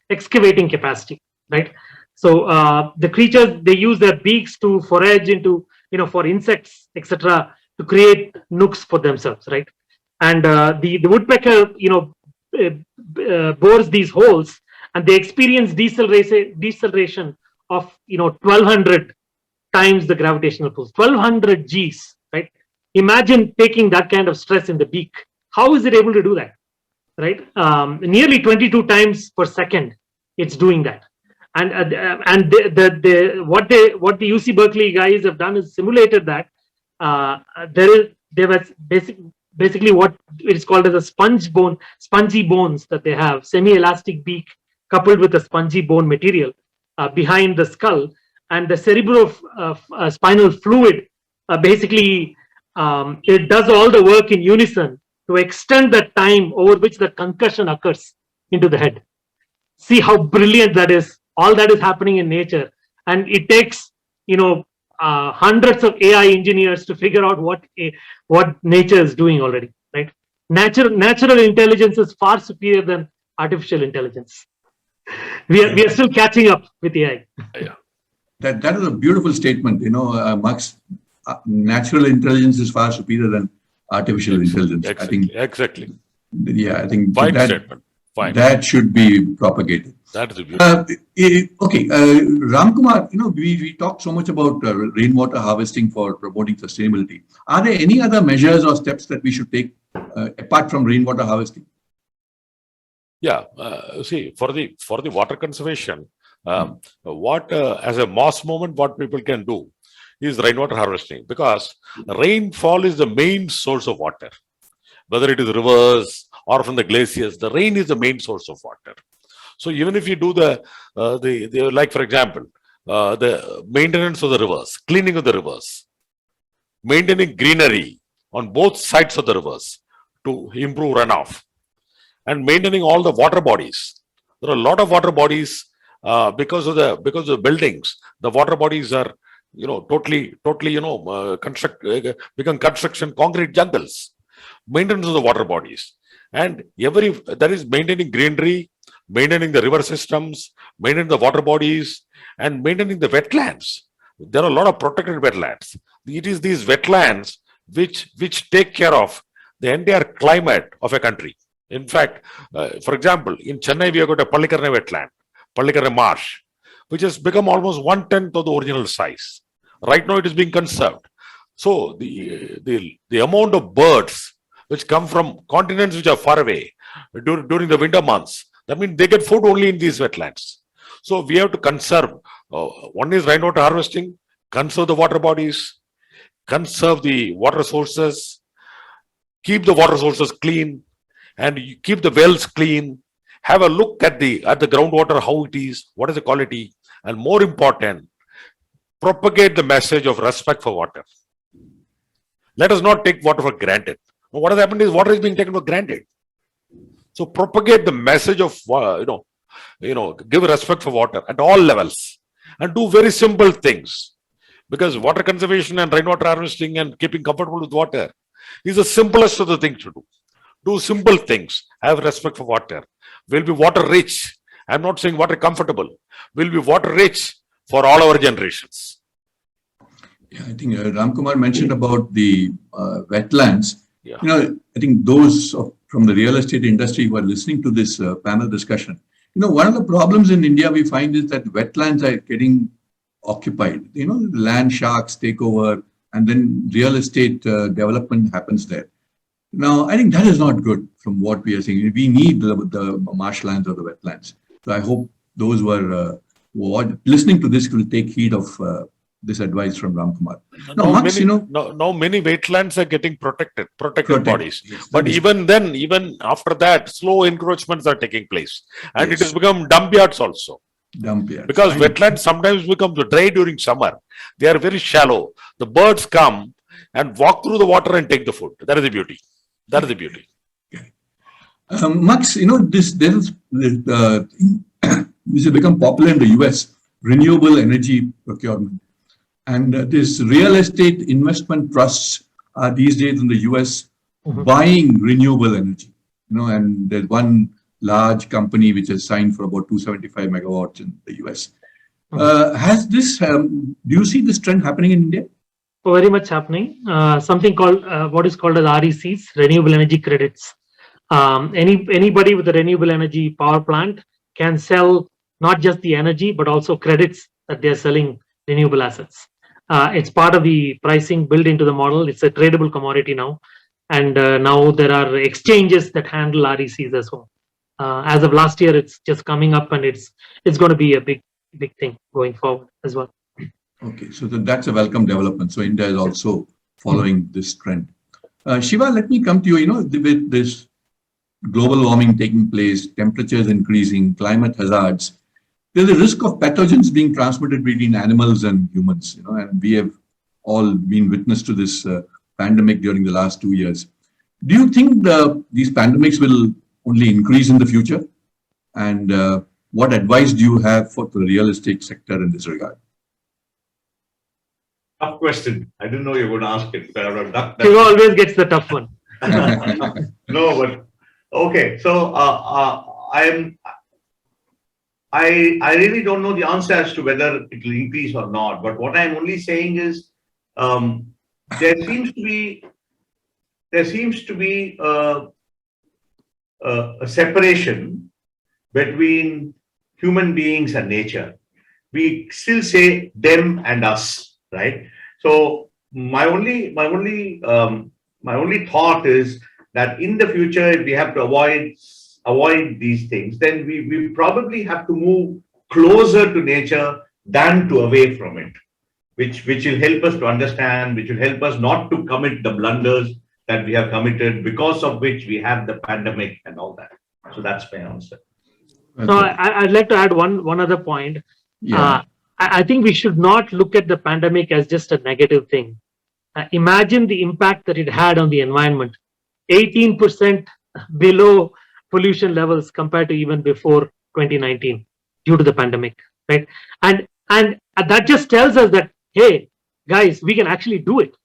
excavating capacity, right? So the creatures, they use their beaks to forage into, for insects, etc., to create nooks for themselves, right? And the woodpecker, bores these holes, and they experience deceleration of 1200 times the gravitational pull, 1200 Gs, right? Imagine taking that kind of stress in the beak. How is it able to do that, right? Nearly 22 times per second, it's doing that. And what the UC Berkeley guys have done is simulated that there was basically what is called as a spongy bones that they have, semi-elastic beak coupled with a spongy bone material behind the skull, and the cerebrospinal fluid basically it does all the work in unison to extend the time over which the concussion occurs into the head. See how brilliant that is. All that is happening in nature, and it takes hundreds of AI engineers to figure out what nature is doing already, right? Natural intelligence is far superior than artificial intelligence. We are still catching up with AI. Yeah. That is a beautiful statement. Max, natural intelligence is far superior than artificial intelligence. Exactly. I think Exactly. Yeah, I think Fine statement. Fine. that should be propagated. That is a beautiful. Okay, Ramkumar, we talked so much about rainwater harvesting for promoting sustainability. Are there any other measures or steps that we should take apart from rainwater harvesting? Yeah. See, for the water conservation, what as a mass movement, what people can do is rainwater harvesting, because rainfall is the main source of water. Whether it is rivers or from the glaciers, the rain is the main source of water. So even if you do the like, for example, the maintenance of the rivers, cleaning of the rivers, maintaining greenery on both sides of the rivers to improve runoff, and maintaining all the water bodies. There are a lot of water bodies because of the buildings. The water bodies are totally become construction concrete jungles. Maintenance of the water bodies, and that is maintaining greenery, maintaining the river systems, maintaining the water bodies, and maintaining the wetlands. There are a lot of protected wetlands. It is these wetlands which take care of the entire climate of a country. In fact, for example, in Chennai, we have got a Pallikaranai wetland, Pallikaranai marsh, which has become almost 1/10 of the original size. Right now, it is being conserved. So the amount of birds which come from continents which are far away during the winter months, that means they get food only in these wetlands. So we have to conserve. One is rainwater harvesting, conserve the water bodies, conserve the water sources, keep the water sources clean, and you keep the wells clean. Have a look at the groundwater, how it is, what is the quality, and more important, propagate the message of respect for water. Let us not take water for granted. What has happened is water is being taken for granted. So propagate the message of give respect for water at all levels, and do very simple things, because water conservation and rainwater harvesting and keeping comfortable with water is the simplest of the things to do. Do simple things. Have respect for water. We'll be water rich. I'm not saying water comfortable. We'll be water rich for all our generations. Yeah, I think Ramkumar mentioned about the wetlands. Yeah. I think those from the real estate industry who are listening to this panel discussion, one of the problems in India we find is that wetlands are getting occupied. Land sharks take over, and then real estate development happens there. Now, I think that is not good from what we are seeing. We need the marshlands or the wetlands. So I hope those who are listening to this will take heed of this advice from Ramkumar. Now, Max, many wetlands are getting protected bodies. Yes, But even then, even after that, slow encroachments are taking place. And Yes. it has become dump yards also. dump yards. Because I- wetlands sometimes become dry during summer. They are very shallow. The birds come and walk through the water and take the food. That is the beauty. That is the beauty. Max, this has become popular in the US, renewable energy procurement. And this real estate investment trusts are these days in the US buying renewable energy. And there's one large company which has signed for about 275 megawatts in the US. Has this, do you see this trend happening in India? Very much happening. Something called what is called as RECs, renewable energy credits. Anybody with a renewable energy power plant can sell not just the energy but also credits that they are selling renewable assets. It's part of the pricing built into the model. It's a tradable commodity now, and now there are exchanges that handle RECs as well. As of last year, it's just coming up, and it's going to be a big thing going forward as well. Okay, so that's a welcome development. So India is also following this trend. Shiva, let me come to you. With this global warming taking place, temperatures increasing, climate hazards, there's a risk of pathogens being transmitted between animals and humans. And we have all been witness to this pandemic during the last 2 years. Do you think these pandemics will only increase in the future? And what advice do you have for the real estate sector in this regard? Tough question. I didn't know you were going to ask it. Shiva always gets the tough one. No, but okay. So I really don't know the answer as to whether it will increase or not. But what I'm only saying is there seems to be a separation between human beings and nature. We still say them and us, right? So my only thought is that in the future, if we have to avoid these things, then we probably have to move closer to nature than to away from it, which will help us to understand, which will help us not to commit the blunders that we have committed, because of which we have the pandemic and all that. So that's my answer. So I'd like to add one other point. Yeah. I think we should not look at the pandemic as just a negative thing. Imagine the impact that it had on the environment. 18% below pollution levels compared to even before 2019 due to the pandemic, right? And that just tells us that, hey, guys, we can actually do it.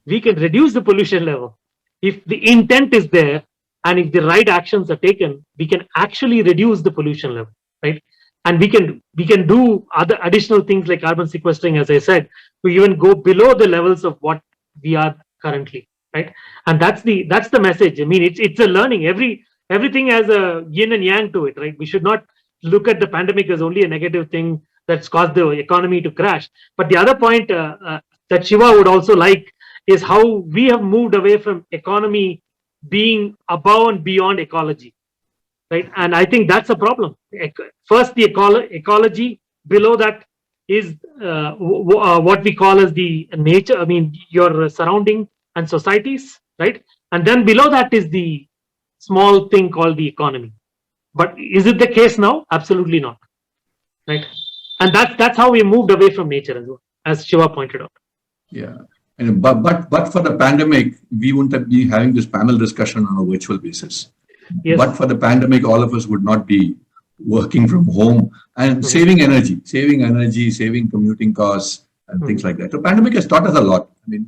We can reduce the pollution level. If the intent is there and if the right actions are taken, we can actually reduce the pollution level, right? And we can do other additional things like carbon sequestering, as I said, to even go below the levels of what we are currently, right? And that's the message. I mean, it's a learning. Everything has a yin and yang to it, right? We should not look at the pandemic as only a negative thing that's caused the economy to crash. But the other point that Shiva would also like is how we have moved away from economy being above and beyond ecology, right? And I think that's a problem. First, the ecology. Below that is what we call as the nature. I mean, your surrounding and societies, right? And then below that is the small thing called the economy. But is it the case now? Absolutely not, right? And that's how we moved away from nature as well, as Shiva pointed out. Yeah. And but for the pandemic, we wouldn't have been having this panel discussion on a virtual basis. Yes. But for the pandemic, all of us would not be working from home and saving energy, saving commuting costs and things like that. So pandemic has taught us a lot. I mean,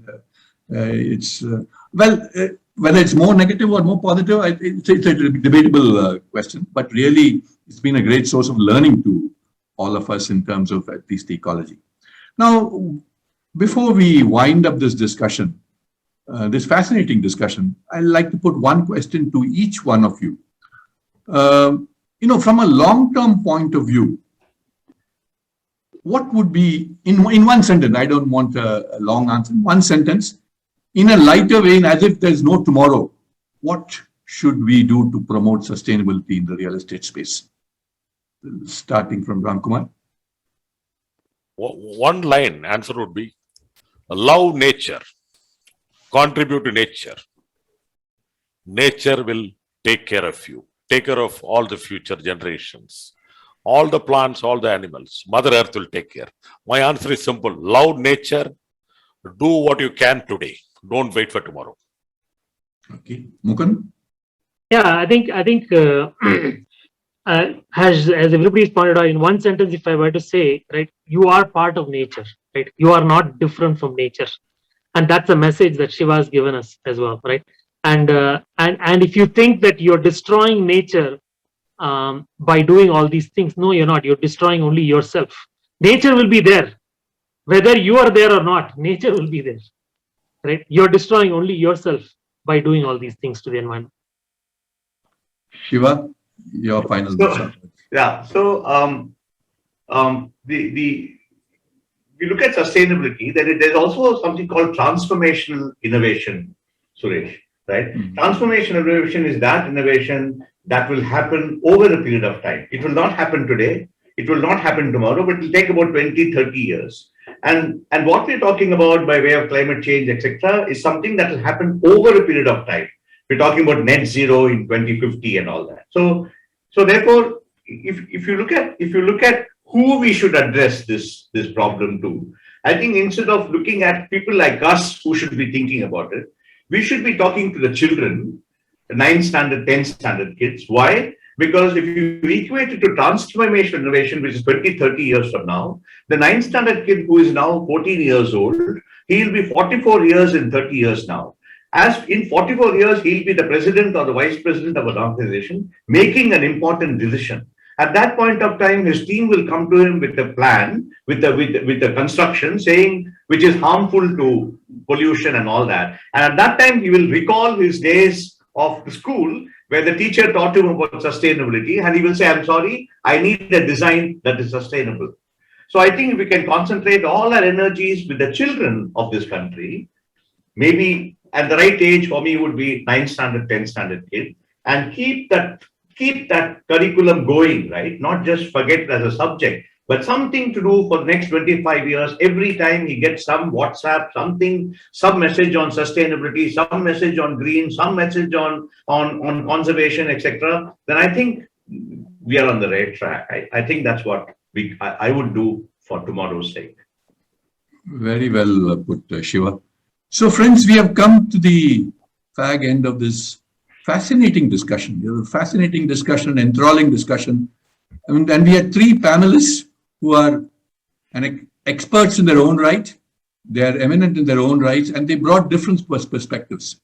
it's whether it's more negative or more positive, it's a debatable question. But really, it's been a great source of learning to all of us in terms of at least ecology. Now, before we wind up this discussion, this fascinating discussion, I'd like to put one question to each one of you. From a long-term point of view, what would be, in one sentence, I don't want a long answer, one sentence, in a lighter vein, as if there's no tomorrow, what should we do to promote sustainability in the real estate space? Starting from Ramkumar. One line answer would be love nature, contribute to nature. Nature will take care of you, take care of all the future generations, all the plants, all the animals. Mother Earth will take care. My answer is simple. Love nature, do what you can today. Don't wait for tomorrow. Okay. Mukund? Yeah, I think as everybody's pointed out, in one sentence, if I were to say, right, you are part of nature, right? You are not different from nature, and that's a message that Shiva has given us as well, right? And if you think that you're destroying nature by doing all these things, no, you're not. You're destroying only yourself. Nature will be there, whether you are there or not. Nature will be there, right? You're destroying only yourself by doing all these things to the environment. Shiva, your final thoughts. Yeah. So we look at sustainability, then there's also something called transformational innovation, Suresh, right? Transformational innovation is that innovation that will happen over a period of time. It will not happen today. It will not happen tomorrow, but it will take about 20, 30 years. And what we're talking about by way of climate change, etc., is something that will happen over a period of time. We're talking about net zero in 2050 and all that. So therefore, if you look at who we should address this problem to, I think instead of looking at people like us who should be thinking about it, we should be talking to the children, the 9th standard, 10th standard kids. Why? Because if you equate it to transformational innovation, which is 20, 30 years from now, the 9th standard kid who is now 14 years old, he'll be 44 years in 30 years now. As in 44 years, he'll be the president or the vice president of an organization, making an important decision. At that point of time, his team will come to him with a plan, with the construction saying, which is harmful to pollution and all that. And at that time, he will recall his days of the school where the teacher taught him about sustainability, and he will say, I'm sorry, I need a design that is sustainable. So I think if we can concentrate all our energies with the children of this country, maybe at the right age for me would be 9th standard, 10th standard kid, and keep that curriculum going, right? Not just forget it as a subject, but something to do for the next 25 years. Every time he gets some WhatsApp, some message on sustainability, some message on green, some message on conservation, etc., then I think we are on the right track. I think that's what I would do for tomorrow's sake. Very well put, Shiva. So friends, we have come to the fag end of this fascinating discussion, enthralling discussion. I mean, and we had 3 panelists who are experts in their own right. They are eminent in their own rights, and they brought different perspectives.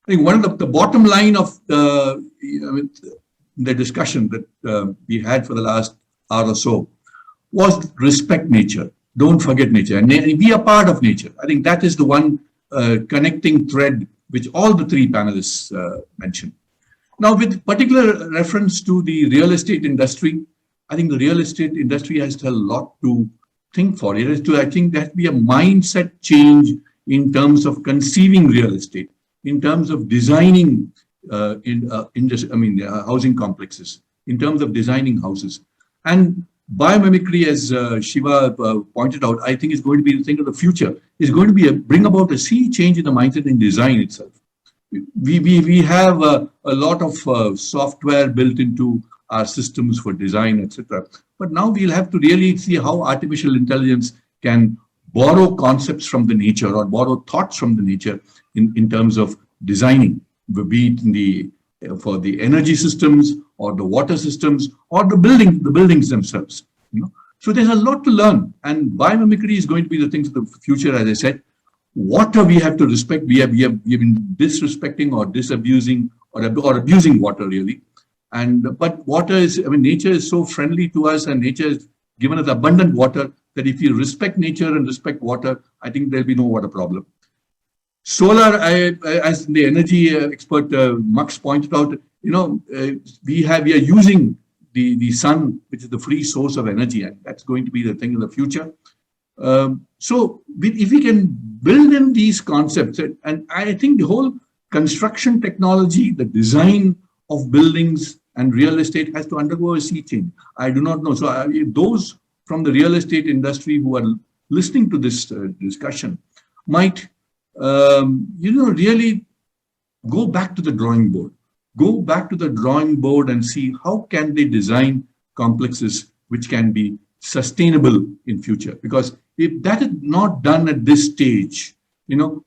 I think one of the bottom line of the discussion that we had for the last hour or so was respect nature. Don't forget nature, and be a part of nature. I think that is the one connecting thread which all the 3 panelists mentioned. Now, with particular reference to the real estate industry, I think the real estate industry has a lot to think for. It has to, I think, there has to be a mindset change in terms of conceiving real estate, in terms of designing housing complexes, in terms of designing houses. And biomimicry, as Shiva pointed out, I think is going to be the thing of the future. Is going to bring about a sea change in the mindset in design itself. We have a lot of software built into our systems for design, etc. But now we'll have to really see how artificial intelligence can borrow concepts from the nature or borrow thoughts from the nature in terms of designing, be it for the energy systems or the water systems or the buildings themselves. So there's a lot to learn, and biomimicry is going to be the things of the future. As I said, water we have to respect. We have been disrespecting or disabusing or abusing water really. But water is, nature is so friendly to us, and nature has given us abundant water that if you respect nature and respect water, I think there'll be no water problem. Solar, as the energy expert Max pointed out, we are using the sun, which is the free source of energy, and that's going to be the thing in the future. If we can build in these concepts, and I think the whole construction technology, the design of buildings and real estate has to undergo a sea change. I do not know. So those from the real estate industry who are listening to this discussion might, really go back to the drawing board. Go back to the drawing board and see how can they design complexes which can be sustainable in future. Because if that is not done at this stage,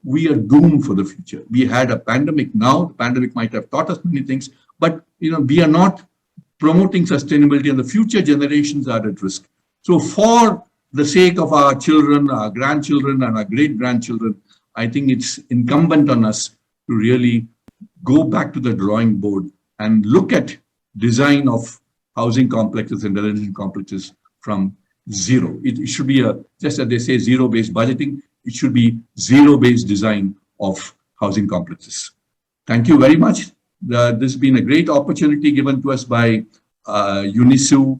we are doomed for the future. We had a pandemic now. The pandemic might have taught us many things, but we are not promoting sustainability, and the future generations are at risk. So for the sake of our children, our grandchildren, and our great-grandchildren, I think it's incumbent on us to really go back to the drawing board and look at design of housing complexes and residential complexes from zero. It should be just as they say, zero-based budgeting. It should be zero-based design of housing complexes. Thank you very much. This has been a great opportunity given to us by UNISU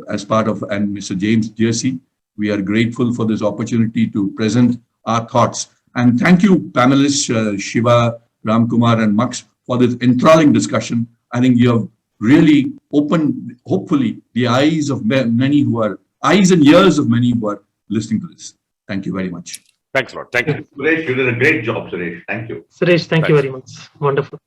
as part of, and Mr. James Jersey. We are grateful for this opportunity to present our thoughts. And thank you, panelists Shiva, Ramkumar, and Max, for this enthralling discussion. I think you have really opened, hopefully, the eyes of many who are, eyes and ears of many who are listening to this. Thank you very much. Thanks a lot. Thank you. Suresh, you did a great job, Suresh. Thank you. Suresh, thank you Thanks. very much. Wonderful.